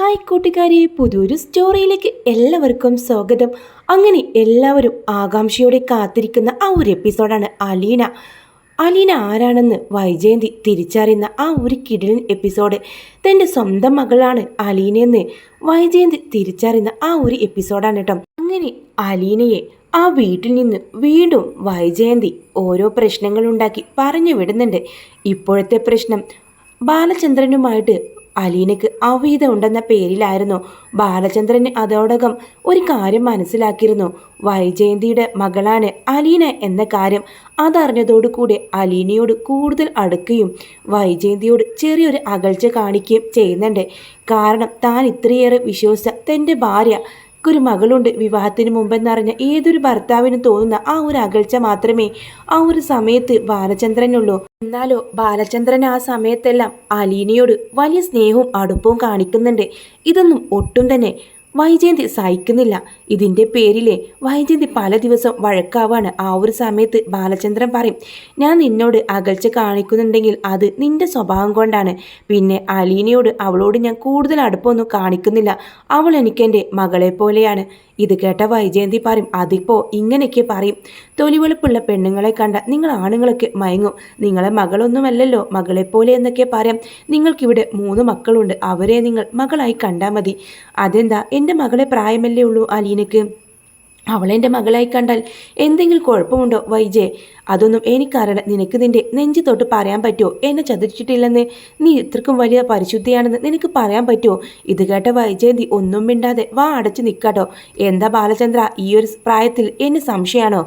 Hi കൂട്ടുകാരി, പുതിയൊരു സ്റ്റോറിയിലേക്ക് എല്ലാവർക്കും സ്വാഗതം. അങ്ങനെ എല്ലാവരും ആകാംക്ഷയോടെ കാത്തിരിക്കുന്ന ആ ഒരു എപ്പിസോഡാണ് അലീന. അലീന ആരാണെന്ന് വൈജയന്തി തിരിച്ചറിയുന്ന ആ ഒരു കിടിലൻ എപ്പിസോഡ്. തൻ്റെ സ്വന്തം മകളാണ് അലീനയെന്ന് വൈജയന്തി തിരിച്ചറിയുന്ന ആ ഒരു എപ്പിസോഡാണ് കേട്ടോ. അങ്ങനെ അലീനയെ ആ വീട്ടിൽ നിന്ന് വീണ്ടും വൈജയന്തി ഓരോ പ്രശ്നങ്ങളുണ്ടാക്കി പറഞ്ഞു വിടുന്നുണ്ട്. ഇപ്പോഴത്തെ പ്രശ്നം ബാലചന്ദ്രനുമായിട്ട് അലീനയ്ക്ക് അവീത ഉണ്ടെന്ന പേരിലായിരുന്നു. ബാലചന്ദ്രന് അതോടകം ഒരു കാര്യം മനസ്സിലാക്കിയിരുന്നു. വൈജയന്തിയുടെ മകളാണ് അലീന എന്ന കാര്യം. അതറിഞ്ഞതോടുകൂടി അലീനയോട് കൂടുതൽ അടുക്കുകയും വൈജയന്തിയോട് ചെറിയൊരു അകൽച്ച കാണിക്കുകയും ചെയ്യുന്നുണ്ട്. കാരണം താൻ ഇത്രയേറെ വിശ്വസിച്ച തൻ്റെ ഭാര്യ ഒരു മകളുണ്ട് വിവാഹത്തിന് മുമ്പെന്നറിഞ്ഞ ഏതൊരു ഭർത്താവിനും തോന്നുന്ന ആ ഒരു അകൽച്ച മാത്രമേ ആ ഒരു സമയത്ത് ബാലചന്ദ്രനുള്ളൂ. എന്നാലോ ബാലചന്ദ്രൻ ആ സമയത്തെല്ലാം അലീനയോട് വലിയ സ്നേഹവും അടുപ്പവും കാണിക്കുന്നുണ്ട്. ഇതൊന്നും ഒട്ടും തന്നെ വൈജയന്തി സഹിക്കുന്നില്ല. ഇതിൻ്റെ പേരിലെ വൈജയന്തി പല ദിവസം വഴക്കാവാണ്. ആ ഒരു സമയത്ത് ബാലചന്ദ്രൻ പറയും, ഞാൻ നിന്നോട് അകൽച്ച കാണിക്കുന്നുണ്ടെങ്കിൽ അത് നിന്റെ സ്വഭാവം കൊണ്ടാണ്. പിന്നെ അലീനയോട് അവളോട് ഞാൻ കൂടുതൽ അടുപ്പമൊന്നും കാണിക്കുന്നില്ല. അവൾ എനിക്കെൻ്റെ മകളെ പോലെയാണ്. ഇത് കേട്ട വൈജയന്തി പറയും, അതിപ്പോൾ ഇങ്ങനെയൊക്കെ പറയും. തൊലിവെളുപ്പുള്ള പെണ്ണുങ്ങളെ കണ്ട നിങ്ങൾ ആണുങ്ങളൊക്കെ മയങ്ങും. നിങ്ങളെ മകളൊന്നുമല്ലല്ലോ, മകളെപ്പോലെ എന്നൊക്കെ പറയാം. നിങ്ങൾക്കിവിടെ 3 മക്കളുണ്ട്. അവരെ നിങ്ങൾ മകളായി കണ്ടാൽ മതി. അതെന്താ, എൻ്റെ മകളെ പ്രായമല്ലേ ഉള്ളൂ അലീനയ്ക്ക്. അവളെൻ്റെ മകളായി കണ്ടാൽ എന്തെങ്കിലും കുഴപ്പമുണ്ടോ വൈജയ്? അതൊന്നും എനിക്കറിയില്ല. നിനക്ക് നിൻ്റെ നെഞ്ചു തൊട്ട് പറയാൻ പറ്റുമോ എന്നെ ചതിച്ചിട്ടില്ലെന്ന്? നീ ഇത്രക്കും വലിയ പരിശുദ്ധിയാണെന്ന് നിനക്ക് പറയാൻ പറ്റുമോ? ഇത് കേട്ട വൈജയന്തി ഒന്നും മിണ്ടാതെ വാ അടച്ച് നിൽക്കാട്ടോ. എന്താ ബാലചന്ദ്ര, ഈ ഒരു പ്രായത്തിൽ എന്നെ സംശയമാണോ?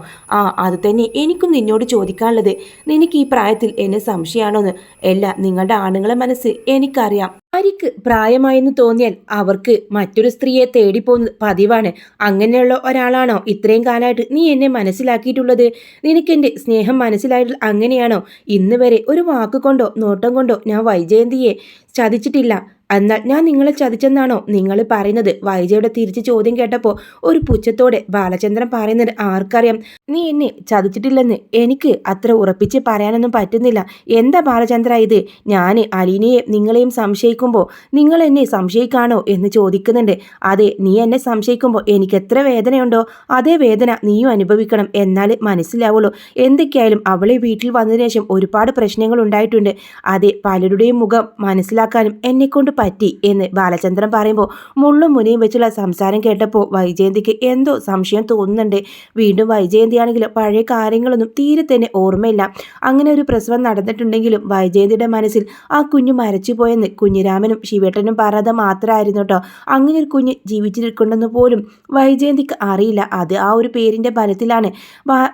അത് തന്നെ എനിക്കും നിന്നോട് ചോദിക്കാനുള്ളത്. നിനക്ക് ഈ പ്രായത്തിൽ എന്നെ സംശയമാണോന്ന്? അല്ല, നിങ്ങളുടെ ആണുങ്ങളെ മനസ്സ് എനിക്കറിയാം. ആര്യക്ക് പ്രായമായെന്ന് തോന്നിയാൽ അവർക്ക് മറ്റൊരു സ്ത്രീയെ തേടിപ്പോകുന്നത് പതിവാണ്. അങ്ങനെയുള്ള ഒരാളാണോ ഇത്രയും കാലമായിട്ട് നീ എന്നെ മനസ്സിലാക്കിയിട്ടുള്ളത്? നിനക്കെൻ്റെ സ്നേഹം മനസ്സിലായിട്ട് അങ്ങനെയാണോ? ഇന്ന് വരെ ഒരു വാക്കുകൊണ്ടോ നോട്ടം കൊണ്ടോ ഞാൻ വൈജയന്തിയെ ചതിച്ചിട്ടില്ല. എന്നാൽ ഞാൻ നിങ്ങളെ ചതിച്ചെന്നാണോ നിങ്ങൾ പറയുന്നത്? വൈജയുടെ തിരിച്ച് ചോദ്യം കേട്ടപ്പോൾ ഒരു പുച്ഛത്തോടെ ബാലചന്ദ്രൻ പറയുന്നത് ആർക്കറിയാം. നീ എന്നെ ചതിച്ചിട്ടില്ലെന്ന് എനിക്ക് അത്ര ഉറപ്പിച്ച് പറയാനൊന്നും പറ്റുന്നില്ല. എന്താ ബാലചന്ദ്ര ഇത്? ഞാൻ അലീനയെ നിങ്ങളെയും സംശയിക്കുമ്പോൾ നിങ്ങൾ എന്നെ സംശയിക്കാണോ എന്ന് ചോദിക്കുന്നുണ്ട്. അതെ, നീ എന്നെ സംശയിക്കുമ്പോൾ എനിക്ക് എത്ര വേദനയുണ്ടോ അതേ വേദന നീയും അനുഭവിക്കണം. എന്നാൽ മനസ്സിലാവുള്ളൂ. എന്തൊക്കെയായാലും അവളെ വീട്ടിൽ വന്നതിന് ശേഷം ഒരുപാട് പ്രശ്നങ്ങൾ ഉണ്ടായിട്ടുണ്ട്. അതെ, പലരുടെയും മുഖം മനസ്സിലാക്കാനും എന്നെക്കൊണ്ട് പറ്റി എന്ന് ബാലചന്ദ്രൻ പറയുമ്പോൾ മുള്ളും മുനയും വെച്ചുള്ള സംസാരം കേട്ടപ്പോൾ വൈജയന്തിക്ക് എന്തോ സംശയം തോന്നുന്നുണ്ട്. വീണ്ടും വൈജയന്തിയാണെങ്കിലും പഴയ കാര്യങ്ങളൊന്നും തീരെ തന്നെ ഓർമ്മയില്ല. അങ്ങനെ ഒരു പ്രസവം നടന്നിട്ടുണ്ടെങ്കിലും വൈജയന്തിയുടെ മനസ്സിൽ ആ കുഞ്ഞു മരച്ചുപോയെന്ന് കുഞ്ഞിരാമനും ശിവേട്ടനും പറയാതെ മാത്രമായിരുന്നു കേട്ടോ. അങ്ങനെ ഒരു കുഞ്ഞ് ജീവിച്ചിരിക്കുന്നുണ്ടെന്ന് പോലും വൈജയന്തിക്ക് അറിയില്ല. അത് ആ ഒരു പേരിൻ്റെ ബലത്തിലാണ്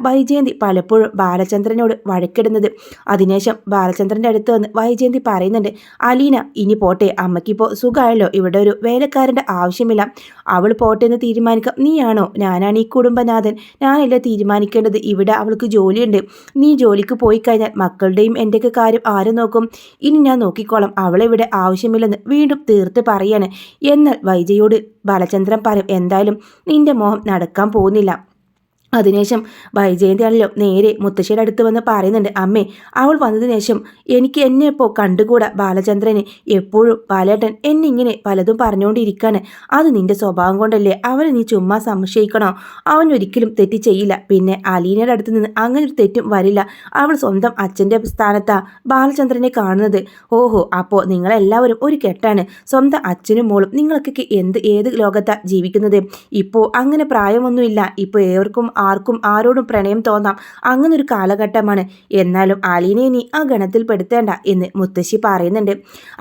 വൈജയന്തി പലപ്പോഴും ബാലചന്ദ്രനോട് വഴക്കിടുന്നത്. അതിനുശേഷം ബാലചന്ദ്രൻ്റെ അടുത്ത് വന്ന് വൈജയന്തി പറയുന്നുണ്ട്, അലീന ഇനി പോട്ടെ, അമ്മയ്ക്കിപ്പോൾ സുഖമായല്ലോ, ഇവിടെ ഒരു വേലക്കാരൻ്റെ ആവശ്യമില്ല. അവൾ പോട്ടെ എന്ന് തീരുമാനിക്കാം നീയാണോ? ഞാനാണ് ഈ കുടുംബനാഥൻ. ഞാനല്ല തീരുമാനിക്കേണ്ടത്. ഇവിടെ അവൾക്ക് ജോലിയുണ്ട്. നീ ജോലിക്ക് പോയി കഴിഞ്ഞാൽ മക്കളുടെയും എൻ്റെയൊക്കെ കാര്യം ആര് നോക്കും? ഇനി ഞാൻ നോക്കിക്കോളാം. അവളെവിടെ ആവശ്യമില്ലെന്ന് വീണ്ടും തീർത്ത് പറയാണ്. എന്നാൽ വൈജയോട് ബാലചന്ദ്രൻ പറയും, എന്തായാലും നിന്റെ മോഹം നടക്കാൻ പോകുന്നില്ല. അതിനുശേഷം വൈജയന്തിയാണല്ലോ നേരെ മുത്തശ്ശിയുടെ അടുത്ത് വന്ന് പറയുന്നുണ്ട്, അമ്മേ, അവൾ വന്നതിന് ശേഷം എനിക്ക് എന്നെ ഇപ്പോൾ കണ്ടുകൂടാ. ബാലചന്ദ്രന് എപ്പോഴും ബാലേട്ടൻ എന്നെ ഇങ്ങനെ പലതും പറഞ്ഞുകൊണ്ടിരിക്കുകയാണ്. അത് നിന്റെ സ്വഭാവം കൊണ്ടല്ലേ? അവനെ നീ ചുമ്മാ സംശയിക്കണോ? അവൻ ഒരിക്കലും തെറ്റ് ചെയ്യില്ല. പിന്നെ അലീനയുടെ അടുത്ത് നിന്ന് അങ്ങനെ ഒരു തെറ്റും വരില്ല. അവൾ സ്വന്തം അച്ഛൻ്റെ സ്ഥാനത്താണ് ബാലചന്ദ്രനെ കാണുന്നത്. ഓഹോ, അപ്പോൾ നിങ്ങളെല്ലാവരും ഒരു കെട്ടാണ്. സ്വന്തം അച്ഛനും മോളും നിങ്ങൾക്കൊക്കെ ഏത് ലോകത്താണ് ജീവിക്കുന്നത്? ഇപ്പോൾ അങ്ങനെ പ്രായമൊന്നുമില്ല. ഇപ്പോൾ ഏവർക്കും ആർക്കും ആരോടും പ്രണയം തോന്നാം. അങ്ങനൊരു കാലഘട്ടമാണ്. എന്നാലും അലീനയെ നീ ആ ഗണത്തിൽ പെടുത്തേണ്ട എന്ന് മുത്തശ്ശി പറയുന്നുണ്ട്.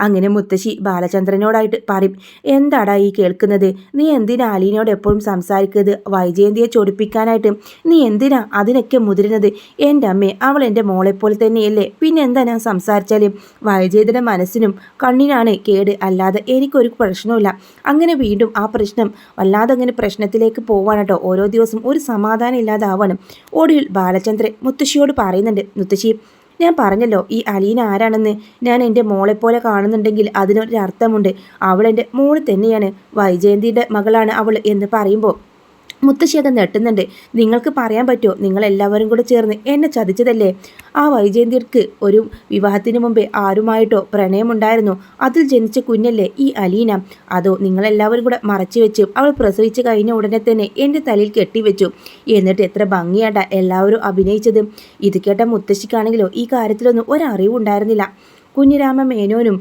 അങ്ങനെ മുത്തശ്ശി ബാലചന്ദ്രനോടായിട്ട് പറയും, എന്താടാ ഈ കേൾക്കുന്നത്? നീ എന്തിനാ അലീനയോട് എപ്പോഴും സംസാരിക്കുന്നത്? വൈജയന്തിയെ ചൊടിപ്പിക്കാനായിട്ട് നീ എന്തിനാ അതിനൊക്കെ മുതിരുന്നത്? എൻ്റെ അമ്മേ, അവൾ എൻ്റെ മോളെപ്പോലെ തന്നെയല്ലേ? പിന്നെ എന്താ ഞാൻ സംസാരിച്ചാലും വൈജയന്തിയുടെ മനസ്സിനും കണ്ണിനാണ് കേട്, അല്ലാതെ എനിക്കൊരു പ്രശ്നമില്ല. അങ്ങനെ വീണ്ടും ആ പ്രശ്നം വല്ലാതെ അങ്ങനെ പ്രശ്നത്തിലേക്ക് പോവാണ് കേട്ടോ. ഓരോ ദിവസം ഒരു സമാധാനം ഇല്ലാതാവാണ്. ഒടുവിൽ ബാലചന്ദ്രൻ മുത്തശ്ശിയോട് പറയുന്നുണ്ട്, മുത്തശ്ശി, ഞാൻ പറഞ്ഞല്ലോ ഈ അലീന ആരാണെന്ന്. ഞാൻ എൻ്റെ മോളെപ്പോലെ കാണുന്നുണ്ടെങ്കിൽ അതിനൊരർത്ഥമുണ്ട്. അവൾ എൻ്റെ മോൾ തന്നെയാണ്. വൈജയന്തിയുടെ മകളാണ് അവൾ എന്ന് പറയുമ്പോൾ മുത്തശ്ശി അത് നെട്ടുന്നുണ്ട്. നിങ്ങൾക്ക് പറയാൻ പറ്റുമോ, നിങ്ങളെല്ലാവരും കൂടെ ചേർന്ന് എന്നെ ചതിച്ചതല്ലേ? ആ വൈജയന്തിക്ക് ഒരു വിവാഹത്തിന് മുമ്പേ ആരുമായിട്ടോ പ്രണയമുണ്ടായിരുന്നു. അതിൽ ജനിച്ച കുഞ്ഞല്ലേ ഈ അലീന? അതോ നിങ്ങളെല്ലാവരും കൂടെ മറച്ചു വെച്ചു അവൾ പ്രസവിച്ച് കഴിഞ്ഞ ഉടനെ തന്നെ എൻ്റെ തലയിൽ കെട്ടിവെച്ചു? എന്നിട്ട് എത്ര ഭംഗിയാണ്ട എല്ലാവരും അഭിനയിച്ചത്. ഇത് കേട്ട മുത്തശ്ശിക്കാണെങ്കിലോ ഈ കാര്യത്തിലൊന്നും ഒരറിവുണ്ടായിരുന്നില്ല. കുഞ്ഞിരാമ മേനോനും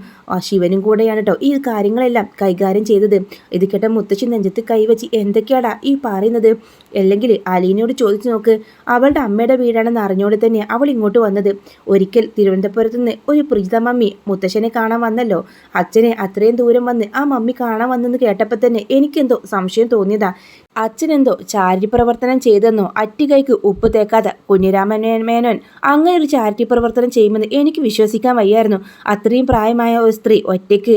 ശിവനും കൂടെയാണ് കേട്ടോ ഈ കാര്യങ്ങളെല്ലാം കൈകാര്യം ചെയ്തത്. ഇത് കേട്ട മുത്തശ്ശി നെഞ്ചത്ത് കൈവച്ച് എന്തൊക്കെയാടാ ഈ പറയുന്നത്? അല്ലെങ്കിൽ അലീനയോട് ചോദിച്ചു നോക്ക്. അവളുടെ അമ്മയുടെ വീടാണെന്ന് അറിഞ്ഞോടെ തന്നെ അവൾ ഇങ്ങോട്ട് വന്നത്. ഒരിക്കൽ തിരുവനന്തപുരത്ത് നിന്ന് ഒരു പ്രീത മമ്മി മുത്തശ്ശനെ കാണാൻ വന്നല്ലോ. അച്ഛനെ അത്രയും ദൂരം വന്ന് ആ മമ്മി കാണാൻ വന്നെന്ന് കേട്ടപ്പോൾ തന്നെ എനിക്കെന്തോ സംശയം തോന്നിയതാ. അച്ഛനെന്തോ ചാരിറ്റി പ്രവർത്തനം ചെയ്തെന്നോ. അറ്റികൈക്ക് ഉപ്പ് തേക്കാതെ കുഞ്ഞിരാമൻ മേനോൻ അങ്ങനെ ഒരു ചാരിറ്റി പ്രവർത്തനം ചെയ്യുമെന്ന് എനിക്ക് വിശ്വസിക്കാൻ വയ്യായിരുന്നു. അത്രയും പ്രായമായ ഒരു സ്ത്രീ ഒറ്റയ്ക്ക്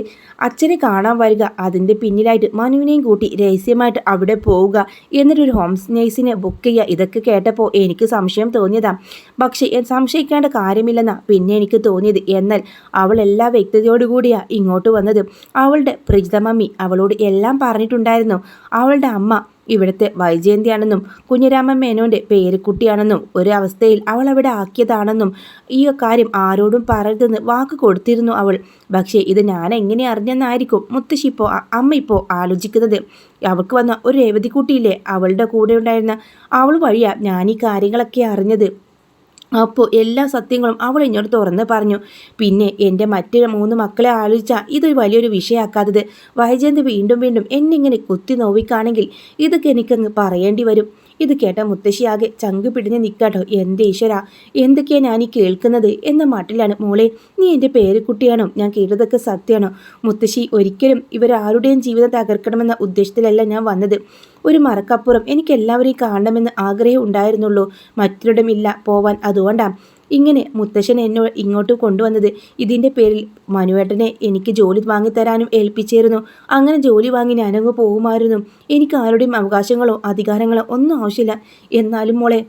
അച്ഛനെ കാണാൻ വരിക, അതിൻ്റെ പിന്നിലായിട്ട് മനുവിനെയും കൂട്ടി രഹസ്യമായിട്ട് അവിടെ പോവുക, എന്നിട്ടൊരു ഹോം നേഴ്സിനെ ബുക്ക് ചെയ്യുക, ഇതൊക്കെ കേട്ടപ്പോൾ എനിക്ക് സംശയം തോന്നിയതാ. പക്ഷേ സംശയിക്കേണ്ട കാര്യമില്ലെന്നാ പിന്നെ എനിക്ക് തോന്നിയത്. എന്നാൽ അവൾ എല്ലാ വ്യക്തതയോടുകൂടിയാണ് ഇങ്ങോട്ട് വന്നത്. അവളുടെ പരിചിത മമ്മി അവളോട് എല്ലാം പറഞ്ഞിട്ടുണ്ടായിരുന്നു. അവളുടെ അമ്മ ഇവിടുത്തെ വൈജയന്തിയാണെന്നും കുഞ്ഞിരാമൻ മേനോൻ്റെ പേരക്കുട്ടിയാണെന്നും ഒരു അവസ്ഥയിൽ അവൾ അവിടെ ആക്കിയതാണെന്നും ഈ കാര്യം ആരോടും പറയരുതെന്ന് വാക്ക് കൊടുത്തിരുന്നു അവൾ. പക്ഷേ ഇത് ഞാൻ എങ്ങനെ അറിഞ്ഞെന്നായിരിക്കും മുത്തശ്ശി ഇപ്പോൾ അമ്മ ഇപ്പോൾ ആലോചിക്കുന്നത്. അവൾക്ക് വന്ന ഒരു രേവതിക്കുട്ടിയില്ലേ അവളുടെ കൂടെ ഉണ്ടായിരുന്ന, അവൾ വഴിയാണ് ഞാൻ ഈ കാര്യങ്ങളൊക്കെ അറിഞ്ഞത്. അപ്പോൾ എല്ലാ സത്യങ്ങളും അവൾ എന്നോട് തുറന്ന് പറഞ്ഞു. പിന്നെ എൻ്റെ മറ്റ് 3 മക്കളെ ആലോചിച്ചാൽ ഇതൊരു വലിയൊരു വിഷയമാക്കാത്തത്. വൈജയന്തി വീണ്ടും വീണ്ടും എന്നിങ്ങനെ കുത്തി നോവിക്കാണെങ്കിൽ ഇതൊക്കെ എനിക്കങ്ങ് പറയേണ്ടി വരും. ഇത് കേട്ട മുത്തശ്ശിയാകെ ചങ്ക് പിടിഞ്ഞ് നിൽക്കാട്ടോ. എൻ്റെ ഈശ്വര, എന്തൊക്കെയാണ് ഞാൻ ഈ കേൾക്കുന്നത് എന്ന മട്ടിലാണ്. മോളെ, നീ എൻ്റെ പേരക്കുട്ടിയാണോ? ഞാൻ കേട്ടതൊക്കെ സത്യമാണോ? മുത്തശ്ശി, ഒരിക്കലും ഇവരാരുടെയും ജീവിതം തകർക്കണമെന്ന ഉദ്ദേശത്തിലല്ല ഞാൻ വന്നത്. ഒരു മറക്കപ്പുറം എനിക്ക് എല്ലാവരെയും കാണണമെന്ന് ആഗ്രഹം ഉണ്ടായിരുന്നുള്ളൂ. മറ്റൊരിടമില്ല പോവാൻ. അതുകൊണ്ടാണ് ഇങ്ങനെ മുത്തശ്ശൻ എന്നോട് ഇങ്ങോട്ട് കൊണ്ടുവന്നത്. ഇതിൻ്റെ പേരിൽ മനുവേട്ടനെ എനിക്ക് ജോലി വാങ്ങിത്തരാനും ഏൽപ്പിച്ചിരുന്നു. അങ്ങനെ ജോലി വാങ്ങി ഞാനങ്ങ് പോകുമായിരുന്നു. എനിക്ക് ആരുടെയും അവകാശങ്ങളോ അധികാരങ്ങളോ ഒന്നും ആവശ്യമില്ല. എന്നാലും മോളെ,